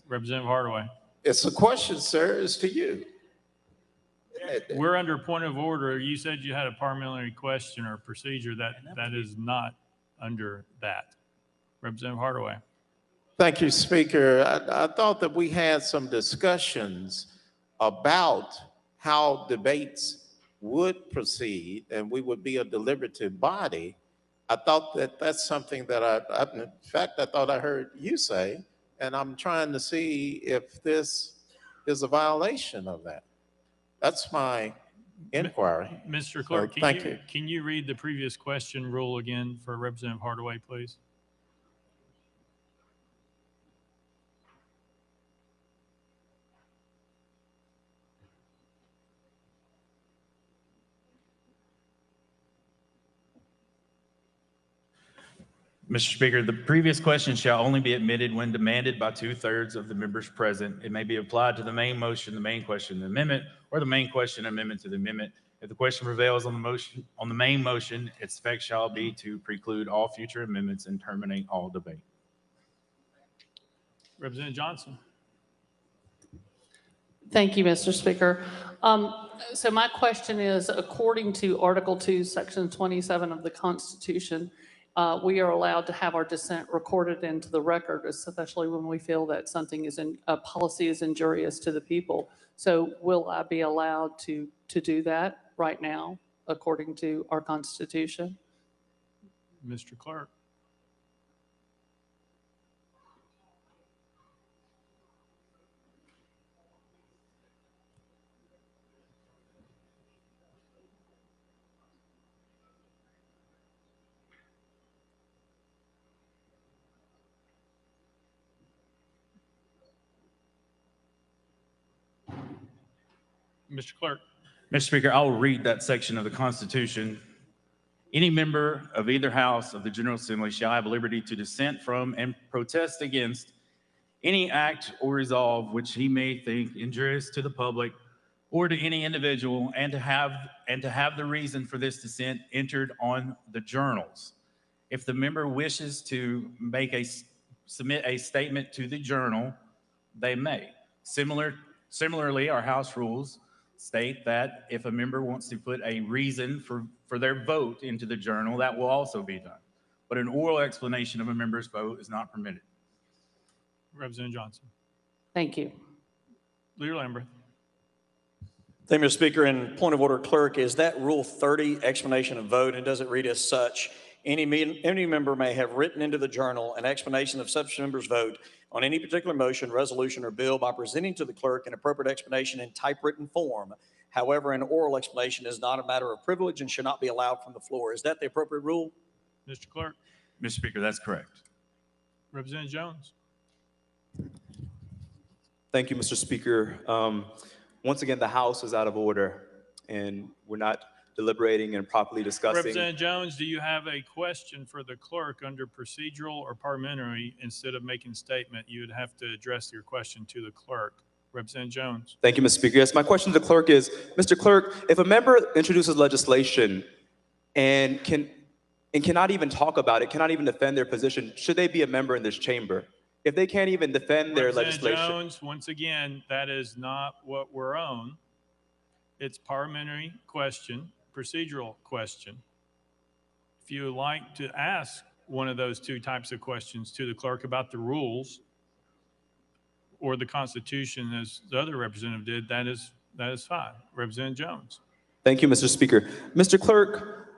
Representative Hardaway. It's a question, sir. It's to you. We're under point of order. You said you had a parliamentary question or procedure. That is not under that. Representative Hardaway. Thank you, Speaker. I thought that we had some discussions about how debates would proceed and we would be a deliberative body. I thought that that's something that in fact, I thought I heard you say, and I'm trying to see if this is a violation of that. That's my inquiry. Mr. Clerk, so, can you read the previous question rule again for Representative Hardaway, please? Mr. Speaker, the previous question shall only be admitted when demanded by 2/3 of the members present. It may be applied to the main motion, the main question, the amendment, or the main question, amendment to the amendment. If the question prevails on the motion, on the main motion, its effect shall be to preclude all future amendments and terminate all debate. Representative Johnson. Thank you, Mr. Speaker. So my question is, according to Article 2, Section 27 of the Constitution, we are allowed to have our dissent recorded into the record, especially when we feel that something is a policy is injurious to the people. So will I be allowed to do that right now, according to our Constitution? Mr. Clerk. Mr. Clerk. Mr. Speaker, I'll read that section of the Constitution. Any member of either house of the General Assembly shall have liberty to dissent from and protest against any act or resolve which he may think injurious to the public or to any individual, and to have the reason for this dissent entered on the journals. If the member wishes to submit a statement to the journal, they may. Similarly, our House rules state that if a member wants to put a reason for their vote into the journal, that will also be done. But an oral explanation of a member's vote is not permitted. Representative Johnson. Thank you. Leader Lambert. Thank you, Mr. Speaker. And point of order, Clerk, is that Rule 30 explanation of vote, and does it read as such? Any member may have written into the journal an explanation of such member's vote on any particular motion, resolution, or bill by presenting to the clerk an appropriate explanation in typewritten form. However, an oral explanation is not a matter of privilege and should not be allowed from the floor. Is that the appropriate rule? Mr. Clerk. Mr. Speaker, that's correct. Representative Jones. Thank you, Mr. Speaker. Once again, the House is out of order, and we're not deliberating and properly discussing. Representative Jones, do you have a question for the clerk under procedural or parliamentary? Instead of making a statement, you would have to address your question to the clerk. Representative Jones. Thank you, Mr. Speaker. Yes, my question to the clerk is, Mr. Clerk, if a member introduces legislation and cannot even talk about it, cannot even defend their position, should they be a member in this chamber? If they can't even defend their legislation. Jones, once again, that is not what we're on. It's parliamentary question, procedural question. If you would like to ask one of those two types of questions to the clerk about the rules or the Constitution, as the other representative did, that is fine. Representative Jones. Thank you, Mr. Speaker. Mr. Clerk,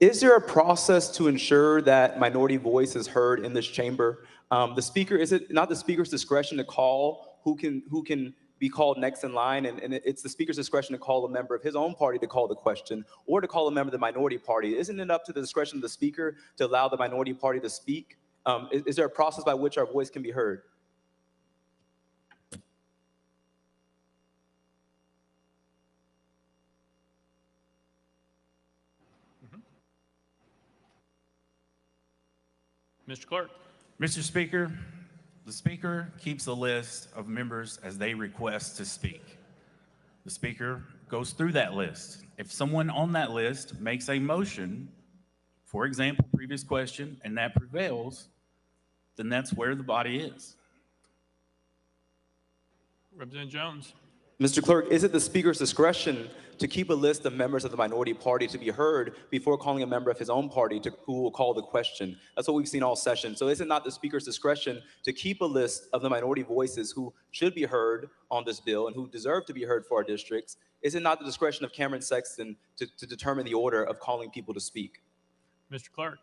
is there a process to ensure that minority voice is heard in this chamber? The speaker, is it not the speaker's discretion to call who can be called next in line, and it's the speaker's discretion to call a member of his own party to call the question, or to call a member of the minority party? Isn't it up to the discretion of the speaker to allow the minority party to speak? Is there a process by which our voice can be heard? Mr. Clerk. Mr. Speaker, the Speaker keeps a list of members as they request to speak. The Speaker goes through that list. If someone on that list makes a motion, for example, previous question, and that prevails, then that's where the body is. Representative Jones. Mr. Clerk, is it the speaker's discretion to keep a list of members of the minority party to be heard before calling a member of his own party who will call the question? That's what we've seen all session. So is it not the speaker's discretion to keep a list of the minority voices who should be heard on this bill and who deserve to be heard for our districts? Is it not the discretion of Cameron Sexton to determine the order of calling people to speak? Mr. Clerk.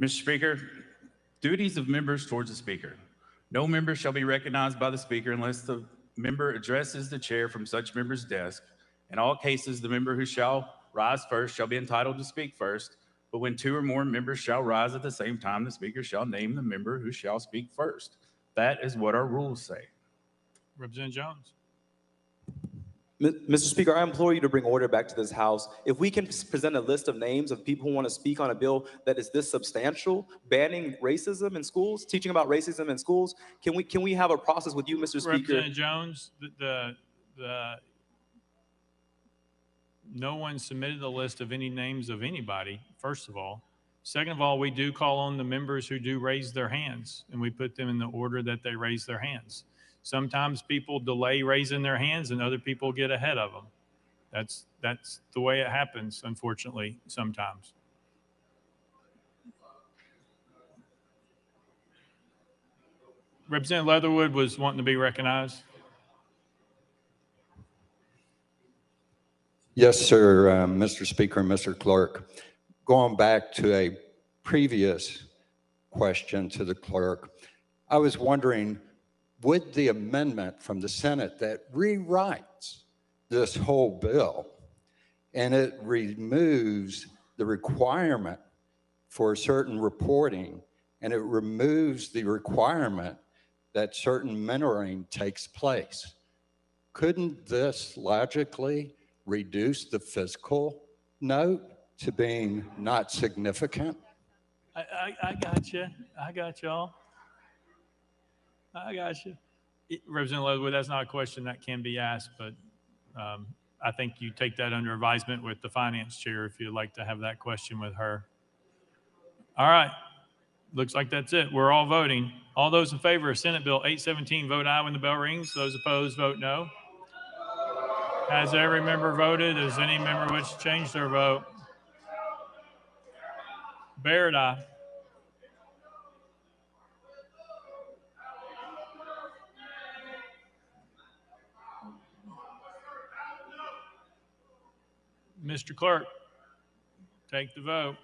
Mr. Speaker, duties of members towards the Speaker. No member shall be recognized by the Speaker unless the member addresses the chair from such member's desk. In all cases, the member who shall rise first shall be entitled to speak first. But when two or more members shall rise at the same time, the speaker shall name the member who shall speak first. That is what our rules say. Representative Jones. Mr. Speaker, I implore you to bring order back to this House. If we can present a list of names of people who want to speak on a bill that is this substantial, banning racism in schools, teaching about racism in schools, can we have a process with you, Mr. Speaker? Representative Jones, no one submitted a list of any names of anybody, first of all. Second of all, we do call on the members who do raise their hands, and we put them in the order that they raise their hands. Sometimes people delay raising their hands and other people get ahead of them. That's the way it happens, unfortunately, sometimes. Representative Leatherwood was wanting to be recognized. Yes, sir, Mr. Speaker and Mr. Clerk. Going back to a previous question to the clerk, I was wondering, would the amendment from the Senate that rewrites this whole bill and it removes the requirement for certain reporting and it removes the requirement that certain mentoring takes place, couldn't this logically reduce the fiscal note to being not significant? I got you. I got y'all. I got you. Representative Leatherwood, that's not a question that can be asked, but I think you take that under advisement with the finance chair if you'd like to have that question with her. All right. Looks like that's it. We're all voting. All those in favor of Senate Bill 817, vote aye when the bell rings. Those opposed, vote no. Has every member voted? Does any member wish to change their vote? Barrett, aye. Mr. Clerk, take the vote.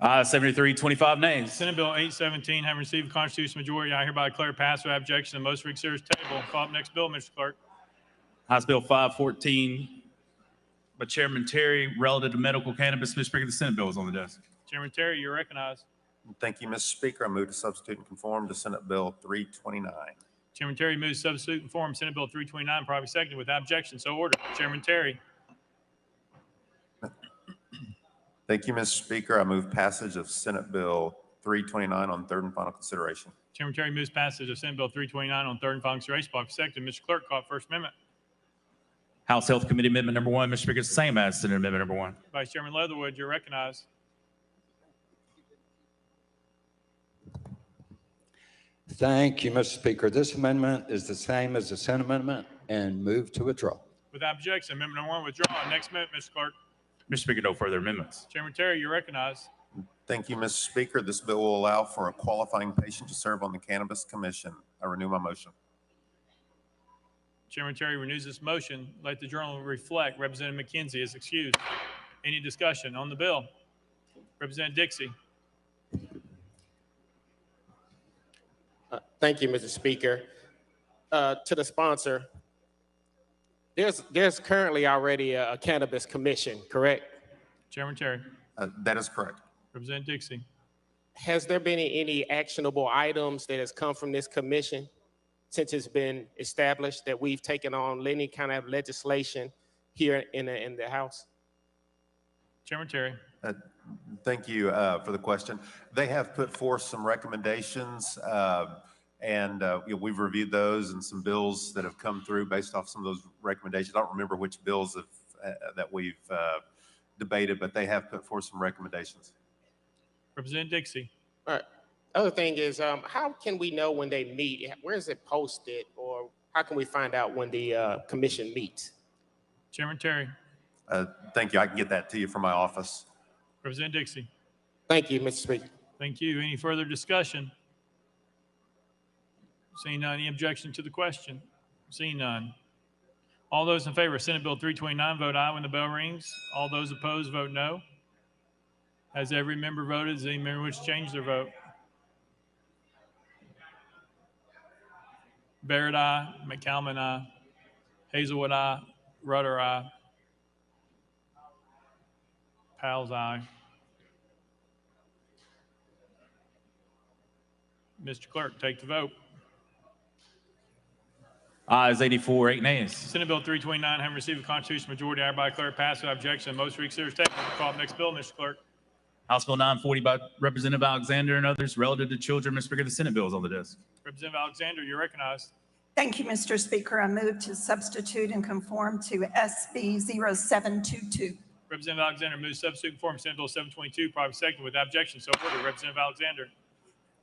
73, 25 nays. Senate Bill 817, having received a constitutional majority, I hereby declare pass without objection. The most for considered table. Call up next bill, Mr. Clerk. House Bill 514 by Chairman Terry, relative to medical cannabis. Mr. Speaker, the Senate bill is on the desk. Chairman Terry, you're recognized. Thank you, Mr. Speaker. I move to substitute and conform to Senate Bill 329. Chairman Terry moves substitute and form Senate Bill 329, probably seconded without objection. So ordered. Chairman Terry. Thank you, Mr. Speaker. I move passage of Senate Bill 329 on third and final consideration. Chairman Terry moves passage of Senate Bill 329 on third and final consideration. Probably seconded. Mr. Clerk, call First Amendment. House Health Committee Amendment number 1, Mr. Speaker, it's the same as Senate Amendment number 1. Vice Chairman Leatherwood, you're recognized. Thank you, Mr. Speaker. This amendment is the same as the Senate amendment and move to withdraw. Without objection, amendment number 1 withdrawn. Next amendment, Mr. Clerk. Mr. Speaker, no further amendments. Chairman Terry, you're recognized. Thank you, Mr. Speaker. This bill will allow for a qualifying patient to serve on the Cannabis Commission. I renew my motion. Chairman Terry renews this motion. Let the journal reflect Representative McKenzie is excused. Any discussion on the bill? Representative Dixie. Thank you, Mr. Speaker. To the sponsor, there's currently already a cannabis commission, correct? Chairman Terry. That is correct. Representative Dixie. Has there been any actionable items that has come from this commission since it's been established that we've taken on any kind of legislation here in the House? Chairman Terry. Thank you for the question. They have put forth some recommendations, and we've reviewed those and some bills that have come through based off some of those recommendations. I don't remember which bills that we've debated, but they have put forth some recommendations. Representative Dixie. All right. Other thing is, how can we know when they meet? Where is it posted, or how can we find out when the commission meets? Chairman Terry. Thank you. I can get that to you from my office. Representative Dixie. Thank you, Mr. Speaker. Thank you. Any further discussion? Seeing none, any objection to the question? Seeing none. All those in favor of Senate Bill 329, vote aye when the bell rings. All those opposed, vote no. Has every member voted? Does any member wish to change their vote? Barrett, aye. McCalman, aye. Hazelwood, aye. Rudder, aye. Powell's, aye. Mr. Clerk, take the vote. Ayes 84, 8 nays. Senate Bill 329, having received a constitutional majority, I hereby declare passed without objection. Most reconsidered table. Call the next bill, Mr. Clerk. House Bill 940 by Representative Alexander and others relative to children. Mr. Speaker, the Senate bill is on the desk. Representative Alexander, you're recognized. Thank you, Mr. Speaker. I move to substitute and conform to SB 0722. Representative Alexander moves substitute conform Senate Bill 722, probably second without objection. So ordered. Representative Alexander.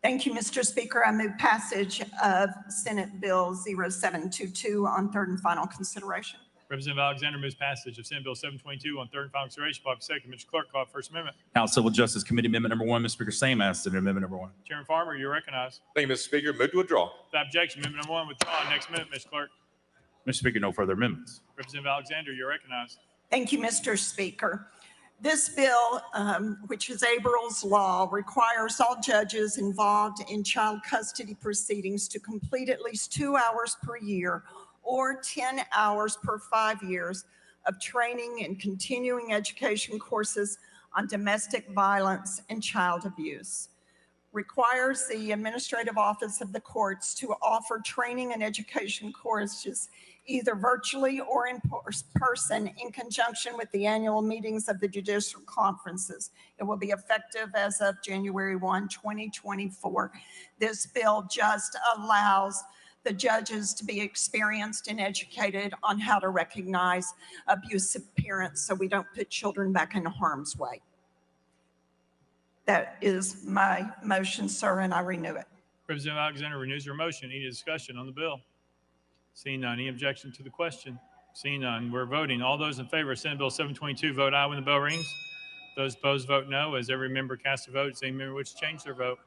Thank you, Mr. Speaker. I move passage of Senate Bill 0722 on third and final consideration. Representative Alexander moves passage of Senate Bill 722 on third and final consideration. Probably second. Mr. Clerk, call First Amendment. House Civil Justice Committee Amendment number 1. Mr. Speaker, same as Senate Amendment number 1. Chairman Farmer, you're recognized. Thank you, Mr. Speaker. Move to withdraw. Without objection, amendment number 1 withdrawn. Next amendment, Mr. Clerk. Mr. Speaker, no further amendments. Representative Alexander, you're recognized. Thank you, Mr. Speaker. This bill, which is Abrams law, requires all judges involved in child custody proceedings to complete at least 2 hours per year or 10 hours per 5 years of training and continuing education courses on domestic violence and child abuse. Requires the Administrative Office of the Courts to offer training and education courses either virtually or in person in conjunction with the annual meetings of the judicial conferences. It will be effective as of January 1, 2024. This bill just allows the judges to be experienced and educated on how to recognize abusive parents so we don't put children back in harm's way. That is my motion, sir, and I renew it. Representative Alexander renews her motion. Any discussion on the bill? Seeing none. Any objection to the question? Seeing none. We're voting. All those in favor of Senate Bill 722 vote aye when the bell rings. Those opposed vote no. As every member casts a vote, does any member wish to change their vote?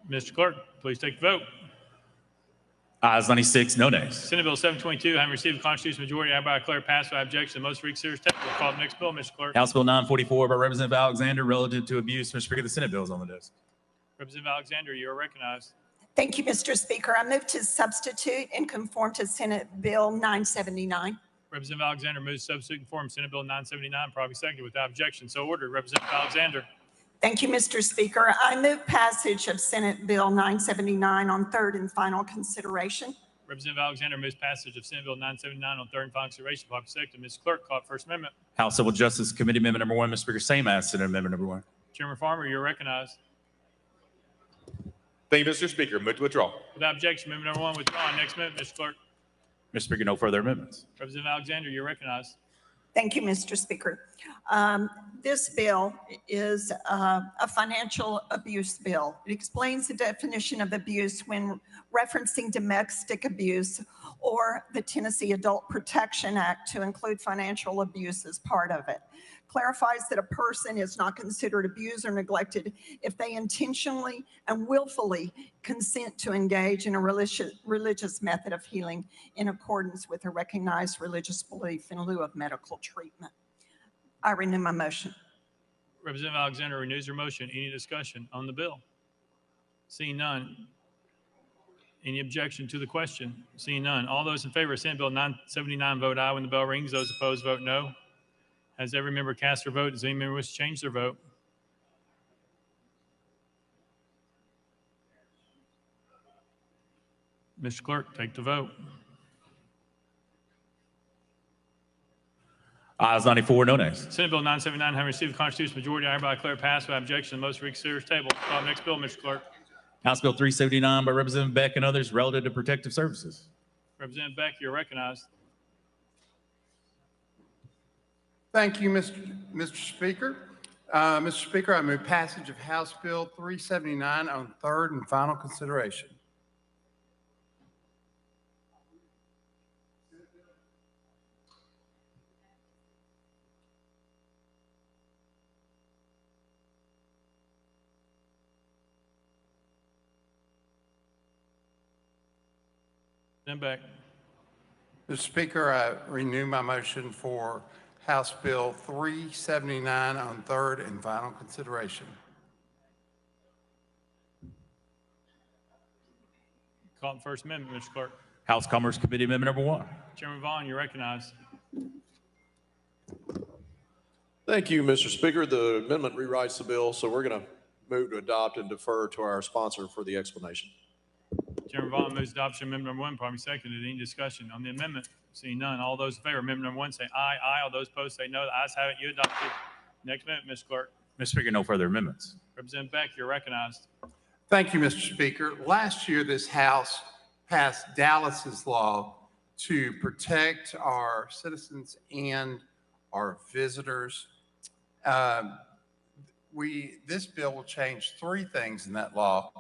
Mr. Clerk, please take the vote. Ayes 96, no nays. Senate Bill 722, having received a constitutional majority, I hereby declare passed without objection. Most reconsidered table. We'll call the next bill, Mr. Clerk. House Bill 944 by Representative Alexander relative to abuse. Mr. Speaker, the Senate bill is on the desk. Representative Alexander, you are recognized. Thank you, Mr. Speaker. I move to substitute and conform to Senate Bill 979. Representative Alexander moves substitute and conform Senate Bill 979, probably seconded without objection. So ordered. Representative Alexander. Thank you, Mr. Speaker. I move passage of Senate Bill 979 on third and final consideration. Representative Alexander moves passage of Senate Bill 979 on third and final consideration. Probably seconded. Ms. Clerk, call First Amendment. House Civil Justice Committee Amendment number 1. Mr. Speaker, same as Senate Amendment number 1. Chairman Farmer, you're recognized. Thank you, Mr. Speaker. Move to withdraw. Without objection, amendment number 1 withdrawn. Next amendment, Mr. Clerk. Mr. Speaker, no further amendments. Representative Alexander, you're recognized. Thank you, Mr. Speaker. This bill is a financial abuse bill. It explains the definition of abuse when referencing domestic abuse or the Tennessee Adult Protection Act to include financial abuse as part of it. Clarifies that a person is not considered abused or neglected if they intentionally and willfully consent to engage in a religious method of healing in accordance with a recognized religious belief in lieu of medical treatment. I renew my motion. Representative Alexander renews her motion. Any discussion on the bill? Seeing none. Any objection to the question? Seeing none. All those in favor of Senate Bill 979 vote aye when the bell rings. Those opposed vote no. Has every member cast their vote? Does any member wish to change their vote? Mr. Clerk, take the vote. Ayes 94, no nays. Senate Bill 979 having received a constitutional majority, I hereby declare passed without objection. The most reconsidered table. Call the next bill, Mr. Clerk. House Bill 379 by Representative Beck and others relative to protective services. Representative Beck, you're recognized. Thank you, Mr. Speaker. Mr. Speaker, I move passage of House Bill 379 on third and final consideration. Then back. Mr. Speaker, I renew my motion for House Bill 379 on third and final consideration. Call the First Amendment, Mr. Clerk. House Commerce Committee Amendment number 1. Chairman Vaughn, you're recognized. Thank you, Mr. Speaker. The amendment rewrites the bill, so we're going to move to adopt and defer to our sponsor for the explanation. Chairman Vaughn moves adoption amendment number 1, probably seconded. Any discussion on the amendment? Seeing none. All those in favor of amendment number 1 say aye. Aye. All those opposed say no. The ayes have it. You adopted. Next amendment, Mr. Clerk. Mr. Speaker, no further amendments. Representative Beck, you're recognized. Thank you, Mr. Speaker. Last year, this House passed Dallas's law to protect our citizens and our visitors. This bill will change 3 things in that law.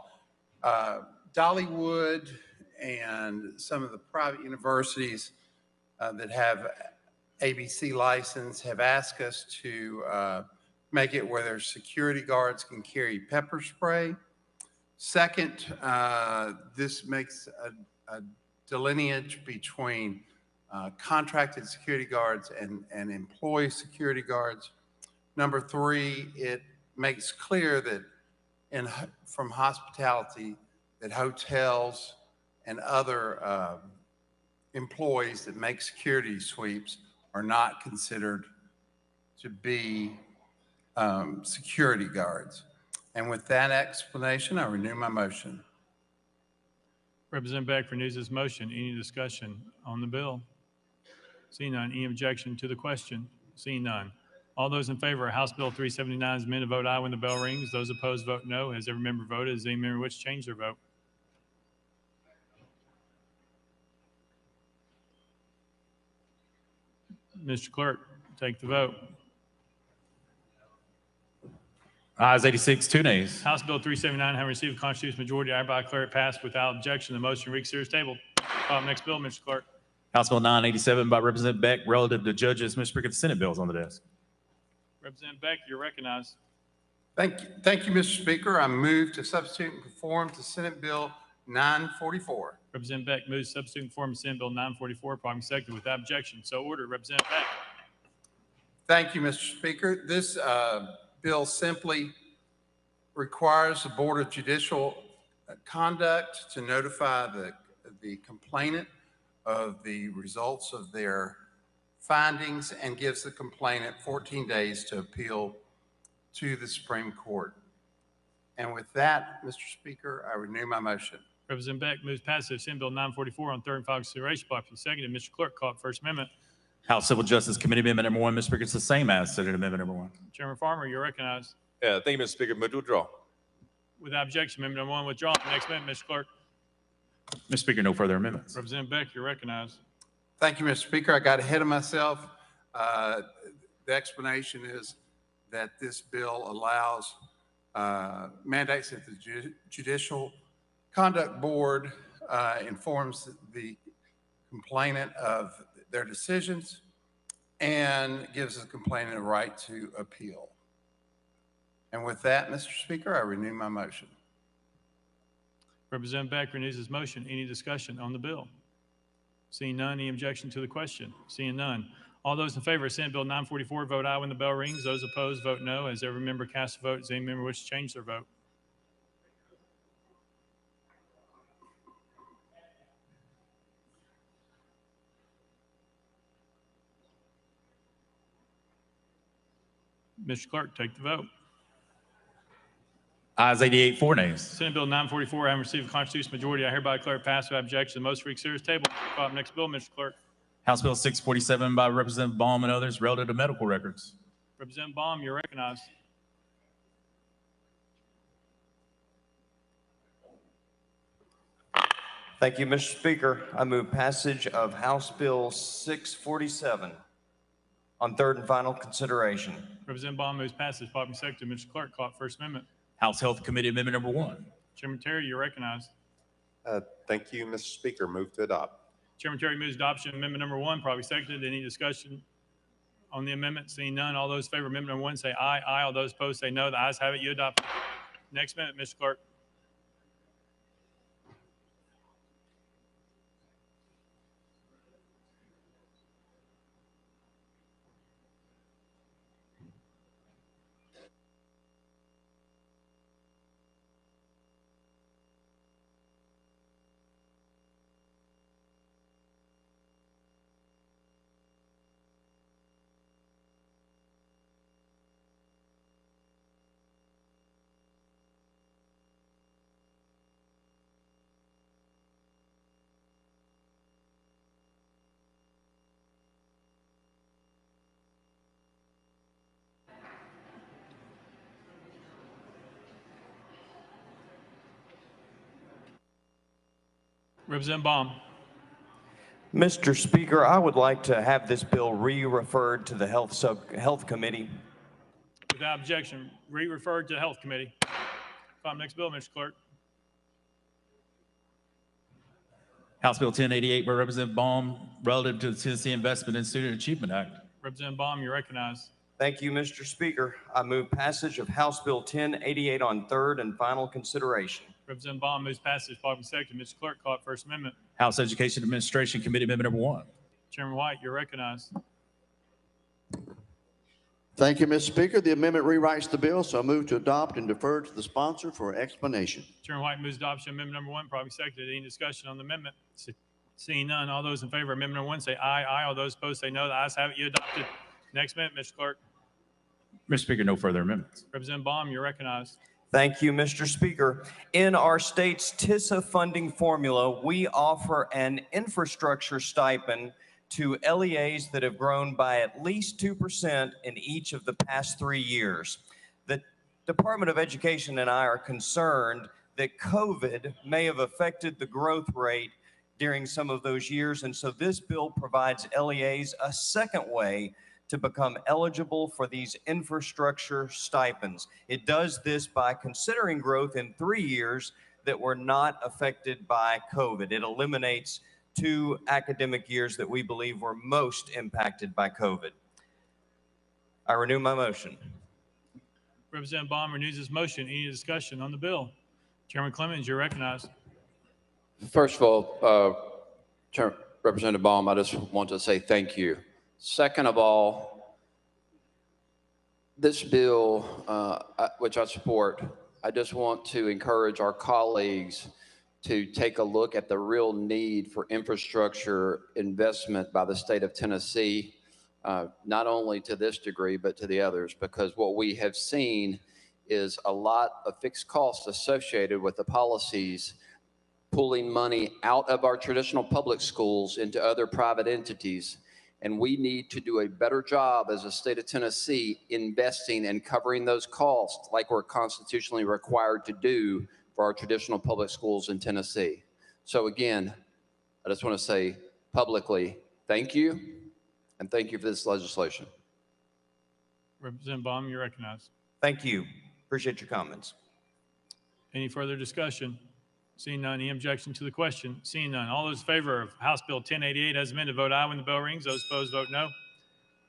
Dollywood and some of the private universities that have ABC license have asked us to make it where their security guards can carry pepper spray. Second, this makes a delineage between contracted security guards and employee security guards. Number 3, it makes clear that from hospitality, that hotels and other employees that make security sweeps are not considered to be security guards. And with that explanation, I renew my motion. Representative Beck renews his motion. Any discussion on the bill? Seeing none. Any objection to the question? Seeing none. All those in favor of House Bill 379 is amended, vote aye when the bell rings. Those opposed, vote no. Has every member voted? Has any member wish to change their vote? Mr. Clerk, take the vote. Ayes 86, 2 nays. House Bill 379 having received a constitutional majority, I hereby declare it passed without objection. The motion reconsider is tabled. Next bill, Mr. Clerk. House Bill 987 by Representative Beck relative to judges. Mr. Speaker, the Senate bill is on the desk. Representative Beck, you're recognized. Thank you, Mr. Speaker. I move to substitute and conform to Senate Bill 944. Representative Beck moves substitute and conform to Senate Bill 944, probably seconded without objection. So ordered. Representative Beck. Thank you, Mr. Speaker. This bill simply requires the Board of Judicial Conduct to notify the complainant of the results of their findings and gives the complainant 14 days to appeal to the Supreme Court. And with that, Mr. Speaker, I renew my motion. Representative Beck moves passage of Senate Bill 944 on third and final consideration, properly seconded. Mr. Clerk, call it First Amendment. House Civil Justice Committee Amendment number 1, Mr. Speaker, it's the same as Senate Amendment number 1. Chairman Farmer, you're recognized. Thank you, Mr. Speaker. Move to withdraw. Without objection, amendment number 1 withdrawn. Next amendment, Mr. Clerk. Mr. Speaker, no further amendments. Representative Beck, you're recognized. Thank you, Mr. Speaker. I got ahead of myself. The explanation is that this bill allows mandates that the Judicial Conduct Board informs the complainant of their decisions and gives the complainant a right to appeal. And with that, Mr. Speaker, I renew my motion. Representative Beck renews his motion. Any discussion on the bill? Seeing none, any objection to the question? Seeing none. All those in favor of Senate Bill 944, vote aye when the bell rings. Those opposed, vote no. As every member casts a vote, does any member wish to change their vote? Mr. Clerk, take the vote. Ayes 88, 4 nays. Senate Bill 944, having received a constitutional majority, I hereby declare it passed without objection. The most reconsider is tabled. Call up next bill, Mr. Clerk. House Bill 647 by Representative Baum and others relative to medical records. Representative Baum, you're recognized. Thank you, Mr. Speaker. I move passage of House Bill 647 on third and final consideration. Representative Baum moves passage. Properly seconded. Mr. Clerk, call it First Amendment. House Health Committee Amendment number 1. Chairman Terry, you're recognized. Thank you, Mr. Speaker. Move to adopt. Chairman Terry moves adoption of amendment number 1, probably seconded. Any discussion on the amendment? Seeing none, all those in favor of amendment number 1 say aye. Aye. All those opposed say no. The ayes have it. You adopt. Next amendment, Mr. Clerk. Representative Baum. Mr. Speaker, I would like to have this bill re-referred to the Health Committee. Without objection, re-referred to the Health Committee. Call next bill, Mr. Clerk. House Bill 1088 by Representative Baum, relative to the Tennessee Investment and Student Achievement Act. Representative Baum, you're recognized. Thank you, Mr. Speaker. I move passage of House Bill 1088 on third and final consideration. Representative Baum moves passage. Probably second. Mr. Clerk, call it first amendment. House Education Administration Committee Amendment number 1. Chairman White, you're recognized. Thank you, Mr. Speaker. The amendment rewrites the bill, so I move to adopt and defer to the sponsor for explanation. Chairman White moves adoption of amendment number 1. Probably seconded. Any discussion on the amendment? Seeing none, all those in favor of amendment number 1 say aye. Aye. All those opposed say no. The ayes have it. You adopted. Next amendment, Mr. Clerk. Mr. Speaker, no further amendments. Representative Baum, you're recognized. Thank you, Mr. Speaker. In our state's TISA funding formula, we offer an infrastructure stipend to LEAs that have grown by at least 2% in each of the past 3 years. The Department of Education and I are concerned that COVID may have affected the growth rate during some of those years, and so this bill provides LEAs a second way to become eligible for these infrastructure stipends. It does this by considering growth in 3 years that were not affected by COVID. It eliminates 2 academic years that we believe were most impacted by COVID. I renew my motion. Representative Baum renews his motion. Any discussion on the bill? Chairman Clemens, you're recognized. First of all, Representative Baum, I just want to say thank you. Second of all, this bill, which I support, I just want to encourage our colleagues to take a look at the real need for infrastructure investment by the state of Tennessee, not only to this degree, but to the others, because what we have seen is a lot of fixed costs associated with the policies pulling money out of our traditional public schools into other private entities. And we need to do a better job as a state of Tennessee investing and covering those costs like we're constitutionally required to do for our traditional public schools in Tennessee. So again, I just want to say publicly, thank you, and thank you for this legislation. Representative Baum, you're recognized. Thank you. Appreciate your comments. Any further discussion? Seeing none, any objection to the question? Seeing none, all those in favor of House Bill 1088 as amended, vote aye when the bell rings. Those opposed, vote no.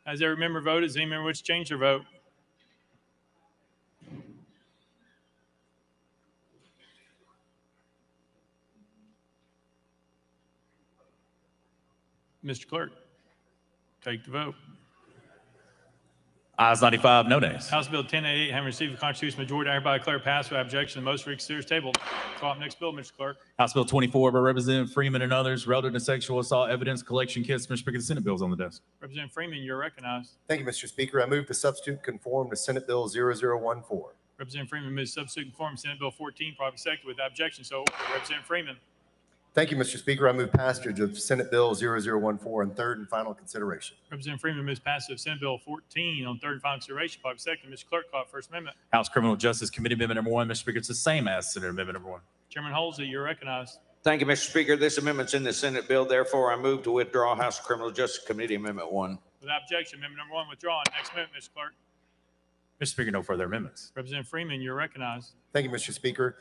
Has every member voted? Does any member wish to change their vote? Mr. Clerk, take the vote. Ayes 95, no nays. House Bill 1088, having received a constitutional majority, I hereby declare passed without objection. The motion reconsider is tabled. Call up next bill, Mr. Clerk. House Bill 24 by Representative Freeman and others, relative to sexual assault evidence collection kits. Mr. Speaker, the Senate bill is on the desk. Representative Freeman, you're recognized. Thank you, Mr. Speaker. I move to substitute conform to Senate Bill 0014. Representative Freeman moves substitute conform to Senate Bill 14, probably seconded without objection. So ordered. Representative Freeman. Thank you, Mr. Speaker. I move passage of Senate Bill 0014 on third and final consideration. Representative Freeman moves passage of Senate Bill 14 on third and final consideration, probably second. Mr. Clerk, call it first amendment. House Criminal Justice Committee Amendment number 1. Mr. Speaker, it's the same as Senate Amendment number 1. Chairman Halsey, you're recognized. Thank you, Mr. Speaker. This amendment's in the Senate bill. Therefore, I move to withdraw House Criminal Justice Committee Amendment 1. Without objection, amendment number 1 withdrawn. Next amendment, Mr. Clerk. Mr. Speaker, no further amendments. Representative Freeman, you're recognized. Thank you, Mr. Speaker.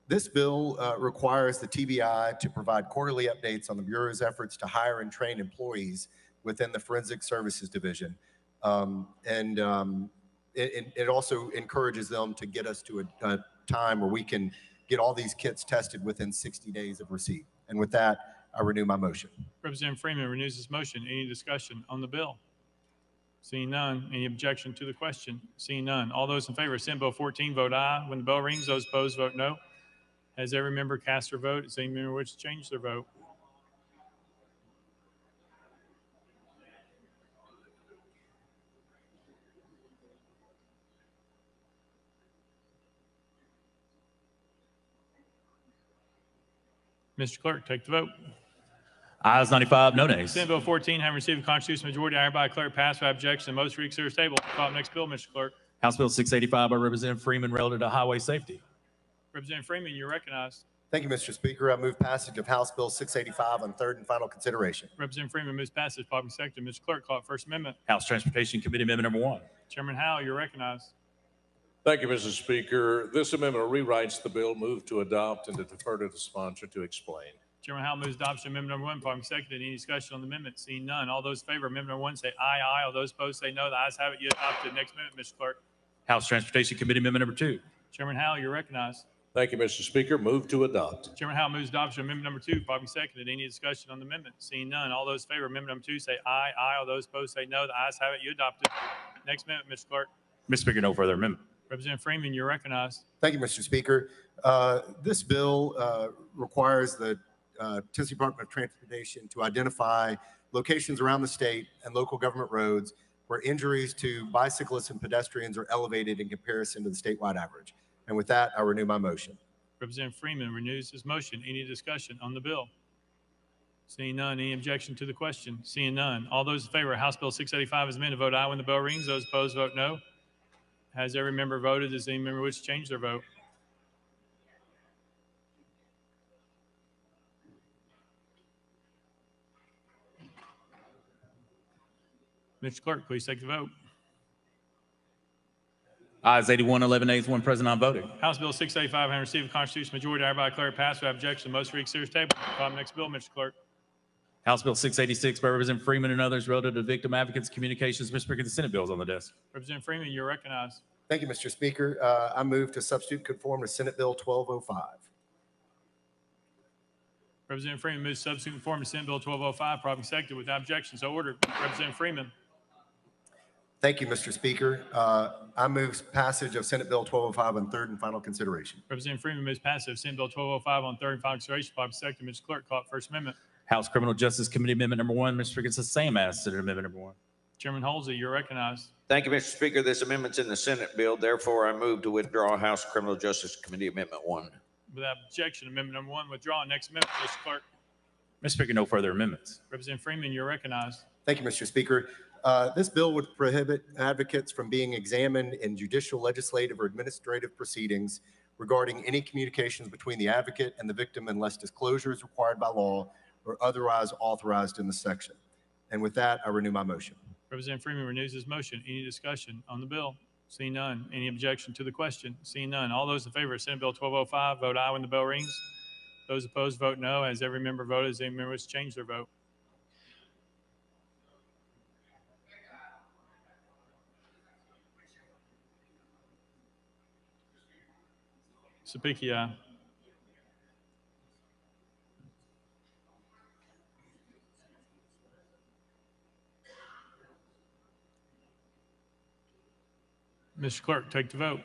This bill requires the TBI to provide quarterly updates on the Bureau's efforts to hire and train employees within the Forensic Services Division. It also encourages them to get us to a time where we can get all these kits tested within 60 days of receipt. And with that, I renew my motion. Representative Freeman renews his motion. Any discussion on the bill? Seeing none. Any objection to the question? Seeing none. All those in favor of Senate Bill 14, vote aye. When the bell rings, those opposed, vote no. Has every member cast their vote? Does any member wish to change their vote? Mr. Clerk, take the vote. Ayes 95, no nays. Senate Bill 14, having received a constitutional majority, I hereby declare passed without objection. The motion reconsider is tabled. Call up next bill, Mr. Clerk. House Bill 685 by Representative Freeman, relative to highway safety. Representative Freeman, you're recognized. Thank you, Mr. Speaker. I move passage of House Bill 685 on third and final consideration. Representative Freeman moves passage. Properly seconded. Mr. Clerk, call it First Amendment. House Transportation Committee Amendment number 1. Chairman Howell, you're recognized. Thank you, Mr. Speaker. This amendment rewrites the bill. Move to adopt and to defer to the sponsor to explain. Chairman Howell moves adoption of amendment number 1. Properly seconded. Any discussion on the amendment? Seeing none. All those in favor of amendment number 1 say aye, aye. All those opposed say no. The ayes have it. You adopted. Next amendment, Mr. Clerk. House Transportation Committee Amendment number 2. Chairman Howell, you're recognized. Thank you, Mr. Speaker. Move to adopt. Chairman Howell moves adoption of amendment number 2. Properly seconded. Any discussion on the amendment? Seeing none. All those in favor of amendment number 2 say aye, aye. All those opposed say no. The ayes have it. You adopted. Next amendment, Mr. Clerk. Mr. Speaker, no further amendment. Representative Freeman, you're recognized. Thank you, Mr. Speaker. This bill requires the Tennessee Department of Transportation to identify locations around the state and local government roads where injuries to bicyclists and pedestrians are elevated in comparison to the statewide average. And with that, I renew my motion. Representative Freeman renews his motion. Any discussion on the bill? Seeing none. Any objection to the question? Seeing none. All those in favor of House Bill 685 as amended, vote aye when the bell rings. Those opposed, vote no. Has every member voted? Does any member wish to change their vote? Mr. Clerk, please take the vote. Ayes 81, 11 nays, 1 present, not voting. House Bill 685 having received a constitutional majority, I hereby declare it passed without objection. Most read serious table. Call the next bill, Mr. Clerk. House Bill 686 by Representative Freeman and others relative to victim advocates communications. Mr. Speaker, the Senate bill is on the desk. Representative Freeman, you're recognized. Thank you, Mr. Speaker. I move to substitute conform to Senate Bill 1205. Representative Freeman moves substitute conform to Senate Bill 1205, properly seconded without objection. So ordered. Representative Freeman. Thank you, Mr. Speaker. I move passage of Senate Bill 1205 on third and final consideration. Representative Freeman moves passage of Senate Bill 1205 on third and final consideration, properly seconded. Mr. Clerk, call it First Amendment. House Criminal Justice Committee Amendment number 1. Mr. Speaker, it's the same as Senate Amendment number 1. Chairman Halsey, you're recognized. Thank you, Mr. Speaker. This amendment's in the Senate bill. Therefore, I move to withdraw House Criminal Justice Committee Amendment 1. Without objection, amendment number 1 withdrawn. Next amendment, Mr. Clerk. Mr. Speaker, no further amendments. Representative Freeman, you're recognized. Thank you, Mr. Speaker. This bill would prohibit advocates from being examined in judicial, legislative, or administrative proceedings regarding any communications between the advocate and the victim unless disclosure is required by law or otherwise authorized in the section. And with that, I renew my motion. Representative Freeman renews his motion. Any discussion on the bill? Seeing none. Any objection to the question? Seeing none. All those in favor of Senate Bill 1205, vote aye when the bell rings. Those opposed, vote no. Has every member voted? Has any member wish to change their vote? Sapiki, aye. Mr. Clerk, take the vote.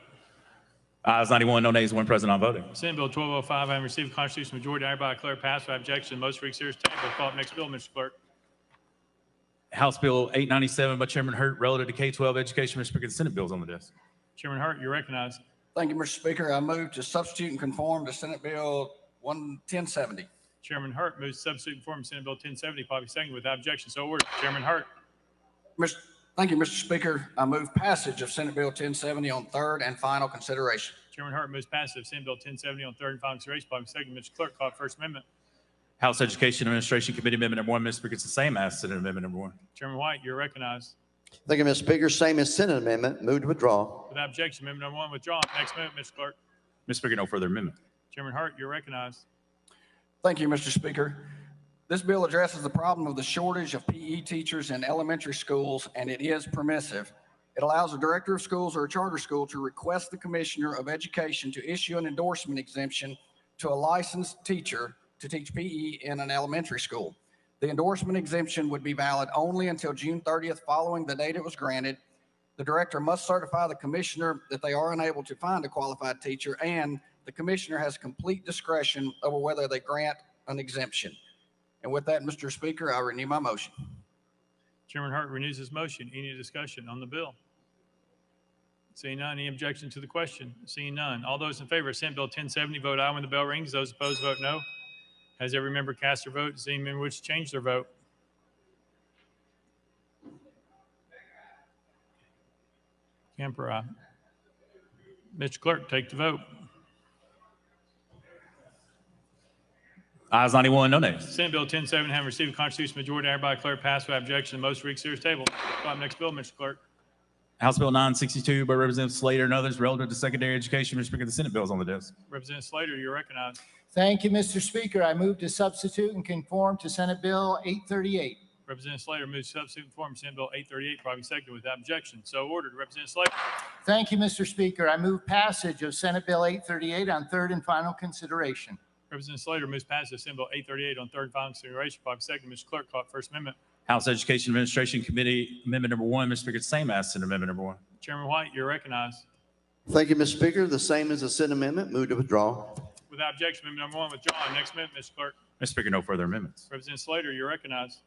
Ayes 91, no nays, 1 present, not voting. Senate Bill 1205, having received a constitutional majority, I hereby declare passed without objection. Most read serious table. Call it next bill, Mr. Clerk. House Bill 897 by Chairman Hurt relative to K-12 education. Mr. Speaker, the Senate bill is on the desk. Chairman Hurt, you're recognized. Thank you, Mr. Speaker. I move to substitute and conform to Senate Bill 1070. Chairman Hurt moves to substitute and conform to Senate Bill 1070, probably seconded without objection. So ordered. Chairman Hurt. Thank you, Mr. Speaker. I move passage of Senate Bill 1070 on third and final consideration. Chairman Hurt moves passage of Senate Bill 1070 on third and final consideration, probably seconded. Mr. Clerk, call it First Amendment. House Education Administration Committee Amendment number 1. Mr. Speaker, it's the same as Senate Amendment number 1. Chairman White, you're recognized. Thank you, Mr. Speaker. Same as Senate amendment. Move to withdraw. Without objection, amendment number 1 withdrawn. Next amendment, Mr. Clerk. Mr. Speaker, no further amendment. Chairman Hurt, you're recognized. Thank you, Mr. Speaker. This bill addresses the problem of the shortage of PE teachers in elementary schools, and it is permissive. It allows a director of schools or a charter school to request the Commissioner of Education to issue an endorsement exemption to a licensed teacher to teach PE in an elementary school. The endorsement exemption would be valid only until June 30th following the date it was granted. The director must certify the Commissioner that they are unable to find a qualified teacher, and the Commissioner has complete discretion over whether they grant an exemption. And with that, Mr. Speaker, I renew my motion. Chairman Hurt renews his motion. Any discussion on the bill? Seeing none, any objection to the question? Seeing none. All those in favor of Senate Bill 1070, vote aye when the bell rings. Those opposed, vote no. Has every member cast their vote? Does any member wish to change their vote? Camper, aye. Mr. Clerk, take the vote. Ayes 91, no nays. Senate Bill 1070 having received a constitutional majority, I hereby declare passed without objection. The most read series table. Call up next bill, Mr. Clerk. House Bill 962 by Representative Slater and others relative to secondary education. Mr. Speaker, the Senate bill is on the desk. Representative Slater, you're recognized. Thank you, Mr. Speaker. I move to substitute and conform to Senate Bill 838. Representative Slater moves to substitute and conform Senate Bill 838, probably seconded without objection. So ordered. Representative Slater. Thank you, Mr. Speaker. I move passage of Senate Bill 838 on third and final consideration. Representative Slater moves passage of Senate Bill 838 on third and final consideration, probably seconded. Mr. Clerk, call it First Amendment. House Education Administration Committee Amendment number 1. Mr. Speaker, same as Senate Amendment number 1. Chairman White, you're recognized. Thank you, Mr. Speaker. The same as the Senate amendment. Move to withdraw. Without objection, amendment number 1 withdrawn. Next amendment, Mr. Clerk. Mr. Speaker, no further amendments. Representative Slater, you're recognized.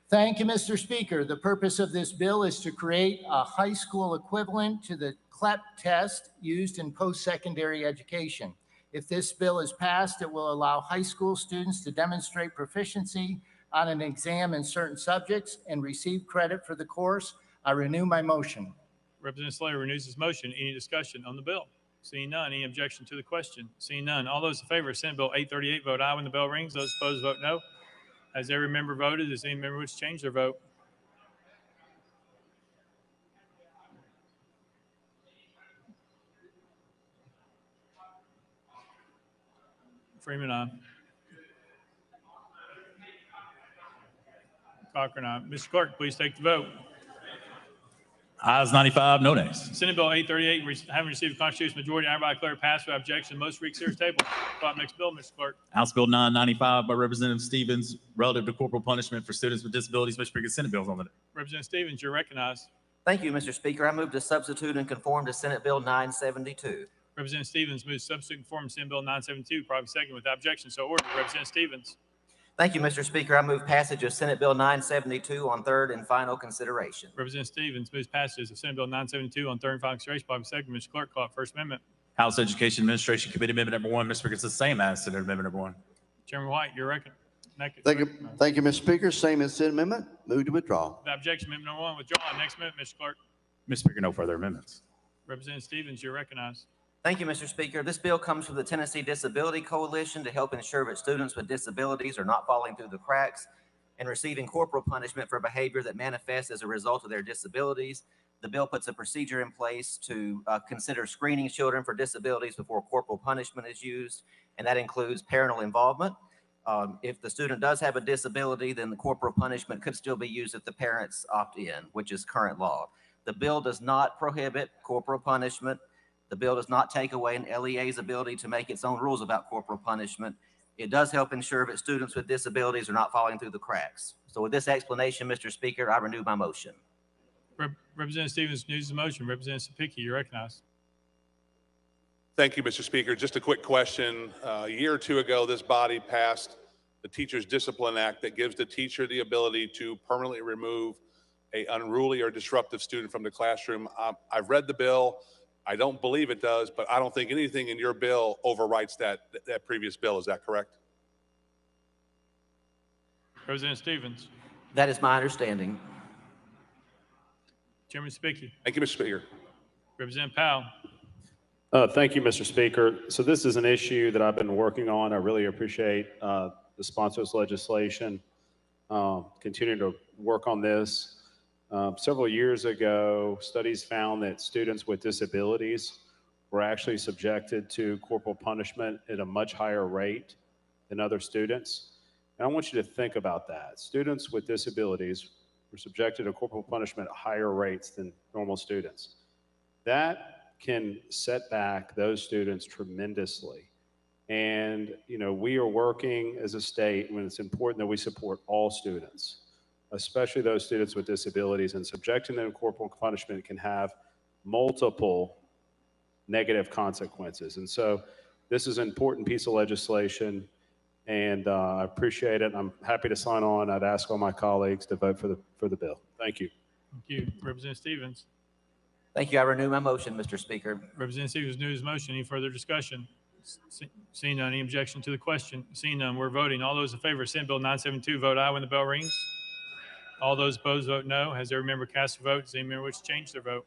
Thank you, Mr. Speaker. The purpose of this bill is to create a high school equivalent to the CLEP test used in post-secondary education. If this bill is passed, it will allow high school students to demonstrate proficiency on an exam in certain subjects and receive credit for the course. I renew my motion. Representative Slater renews his motion. Any discussion on the bill? Seeing none. Any objection to the question? Seeing none. All those in favor of Senate Bill 838 vote aye when the bell rings. Those opposed vote no. Has every member voted? Does any member wish to change their vote? Freeman, aye. Cochran, aye. Mr. Clerk, please take the vote. Ayes 95, no nays. Senate Bill 838, having received a constitutional majority, I hereby declare passed without objection. Most read series table. Call up next bill, Mr. Clerk. House Bill 995 by Representative Stevens relative to corporal punishment for students with disabilities. Mr. Speaker, Senate bill is on the desk. Representative Stevens, you're recognized. Thank you, Mr. Speaker. I move to substitute and conform to Senate Bill 972. Representative Stevens moves substitute and conform to Senate Bill 972, probably second without objection. So ordered. Representative Stevens. Thank you, Mr. Speaker. I move passage of Senate Bill 972 on third and final consideration. Representative Stevens moves passage of Senate Bill 972 on third and final consideration, probably second. Mr. Clerk, call it First Amendment. House Education Administration Committee Amendment number 1. Mr. Speaker, it's the same as Senate Amendment number 1. Chairman White, you're recognized. Thank you, Mr. Speaker. Same as Senate amendment. Move to withdraw. Without objection, amendment number 1 withdrawn. Next amendment, Mr. Clerk. Mr. Speaker, no further amendments. Representative Stevens, you're recognized. Thank you, Mr. Speaker. This bill comes from the Tennessee Disability Coalition to help ensure that students with disabilities are not falling through the cracks and receiving corporal punishment for behavior that manifests as a result of their disabilities. The bill puts a procedure in place to consider screening children for disabilities before corporal punishment is used, and that includes parental involvement. If the student does have a disability, then the corporal punishment could still be used if the parents opt in, which is current law. The bill does not prohibit corporal punishment. The bill does not take away an LEA's ability to make its own rules about corporal punishment. It does help ensure that students with disabilities are not falling through the cracks. So with this explanation, Mr. Speaker, I renew my motion. Representative Stevens renews the motion. Representative Sapicki, you're recognized. Thank you, Mr. Speaker. Just a quick question. A year or two ago, this body passed the Teachers Discipline Act that gives the teacher the ability to permanently remove an unruly or disruptive student from the classroom. I've read the bill. I don't believe it does, but I don't think anything in your bill overwrites that previous bill. Is that correct? Representative Stevens. That is my understanding. Chairman Sapicki. Thank you, Mr. Speaker. Representative Powell. Thank you, Mr. Speaker. So this is an issue that I've been working on. I really appreciate the sponsors legislation, continuing to work on this. Several years ago, studies found that students with disabilities were actually subjected to corporal punishment at a much higher rate than other students. And I want you to think about that. Students with disabilities were subjected to corporal punishment at higher rates than normal students. That can set back those students tremendously. And, you know, we are working as a state when it's important that we support all students, especially those students with disabilities, and subjecting them to corporal punishment can have multiple negative consequences. And so this is an important piece of legislation, and I appreciate it. I'm happy to sign on. I'd ask all my colleagues to vote for the bill. Thank you. Thank you. Representative Stevens. Thank you. I renew my motion, Mr. Speaker. Representative Stevens renews his motion. Any further discussion? Seeing none, any objection to the question? Seeing none, we're voting. All those in favor of Senate Bill 972 vote aye when the bell rings. All those opposed vote no. Has every member cast a vote? Does any member wish to change their vote?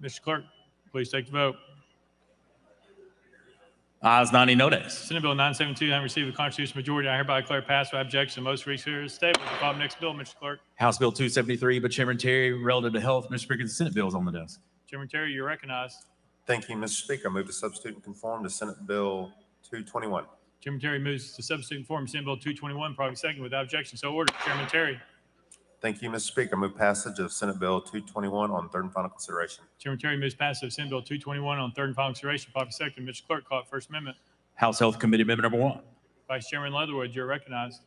Mr. Clerk, please take the vote. Ayes 90, no nays. Senate Bill 972 having received a constitutional majority, I hereby declare passed without objection. Most reconsidered is tabled. Call the next bill, Mr. Clerk. House Bill 273, but Chairman Terry, relative to health, Mr. Speaker, the Senate bill is on the desk. Chairman Terry, you're recognized. Thank you, Mr. Speaker. I move to substitute and conform to Senate Bill 221. Chairman Terry moves to substitute and form Senate Bill 221, probably second without objection. So ordered. Chairman Terry. Thank you, Mr. Speaker. I move passage of Senate Bill 221 on third and final consideration. Chairman Terry moves passage of Senate Bill 221 on third and final consideration, probably second. Mr. Clerk, call it First Amendment. House Health Committee Amendment number 1. Vice Chairman Leatherwood, you're recognized.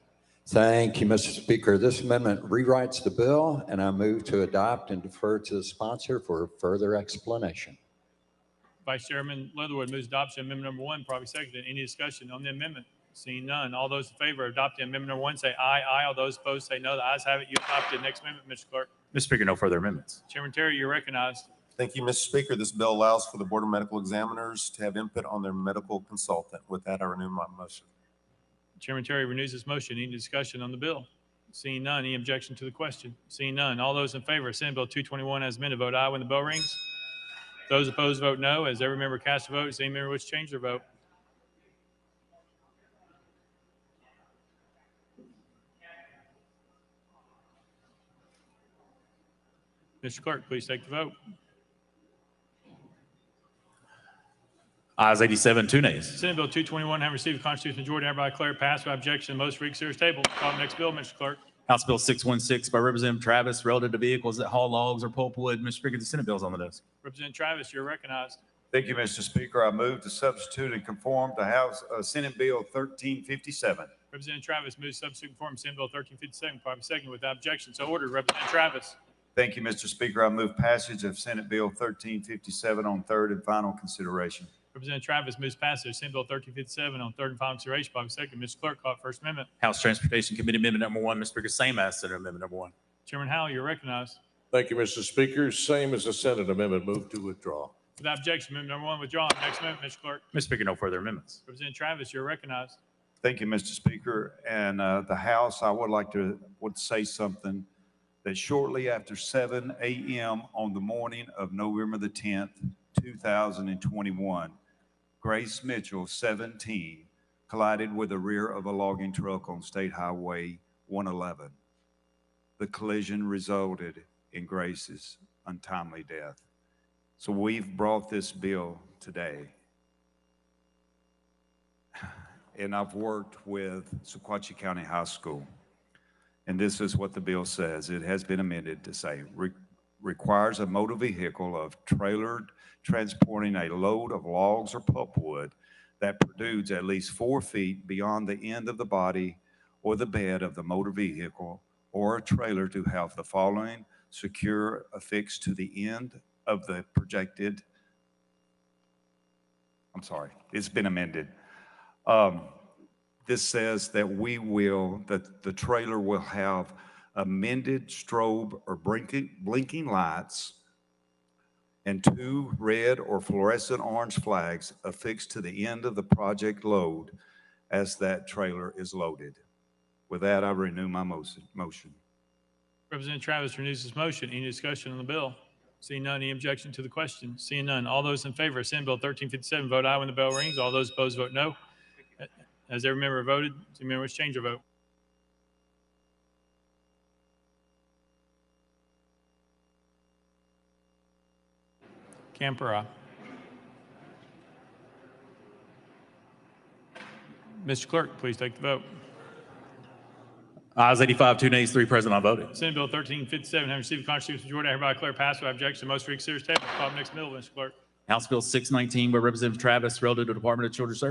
Thank you, Mr. Speaker. This amendment rewrites the bill, and I move to adopt and defer to the sponsor for further explanation. Vice Chairman Leatherwood moves adoption of amendment number 1, probably seconded. Any discussion on the amendment? Seeing none. All those in favor of adopting amendment number 1 say aye. Aye. All those opposed say no. The ayes have it. You adopted. Next amendment, Mr. Clerk. Mr. Speaker, no further amendments. Chairman Terry, you're recognized. Thank you, Mr. Speaker. This bill allows for the Board of Medical Examiners to have input on their medical consultant. With that, I renew my motion. Chairman Terry renews his motion. Any discussion on the bill? Seeing none. Any objection to the question? Seeing none. All those in favor of Senate Bill 221 as amended vote aye when the bell rings. Those opposed vote no. As every member casts a vote, does any member wish to change their vote? Mr. Clerk, please take the vote. Ayes 87, 2 nays. Senate Bill 221 having received a constitutional majority, I hereby declare passed without objection. Most reconsidered is tabled. Call the next bill, Mr. Clerk. House Bill 616 by Representative Travis, relative to vehicles that haul logs or pulpwood. Mr. Speaker, the Senate bill is on the desk. Representative Travis, you're recognized. Thank you, Mr. Speaker. I move to substitute and conform to Senate Bill 1357. Representative Travis moves substitute and form Senate Bill 1357, probably second without objection. So ordered. Representative Travis. Thank you, Mr. Speaker. I move passage of Senate Bill 1357 on third and final consideration. Representative Travis moves passage of Senate Bill 1357 on third and final consideration, probably second. Mr. Clerk, call it First Amendment. House Transportation Committee Amendment number 1, Mr. Speaker, same as Senate Amendment number 1. Chairman Howell, you're recognized. Thank you, Mr. Speaker. Same as the Senate amendment. Move to withdraw. Without objection, amendment number 1 withdrawn. Next amendment, Mr. Clerk. Mr. Speaker, no further amendments. Representative Travis, you're recognized. Thank you, Mr. Speaker. And the House, I would say something that shortly after 7 a.m. on the morning of November the 10th, 2021, Grace Mitchell, 17, collided with the rear of a logging truck on State Highway 111. The collision resulted in Grace's untimely death. So we've brought this bill today. And I've worked with Sequatchie County High School. And this is what the bill says. It has been amended to say, requires a motor vehicle of trailered transporting a load of logs or pulpwood that protrudes at least 4 feet beyond the end of the body or the bed of the motor vehicle or a trailer to have the following secure affixed to the end of the projected. I'm sorry, it's been amended. This says that the trailer will have amended strobe or blinking lights and 2 red or fluorescent orange flags affixed to the end of the project load as that trailer is loaded. With that, I renew my motion. Representative Travis renews his motion. Any discussion on the bill? Seeing none, any objection to the question? Seeing none, all those in favor of Senate Bill 1357 vote aye when the bell rings. All those opposed vote no. Has every member voted? Does any member wish to change their vote? Camper, aye. Mr. Clerk, please take the vote. Ayes 85, 2 nays, 3 present, not voting. Senate Bill 1357 having received a constitutional majority, I hereby declare passed without objection. Most reconsidered is tabled. Call the next bill, Mr. Clerk. House Bill 619 by Representative Travis, relative to Department of Children's Services.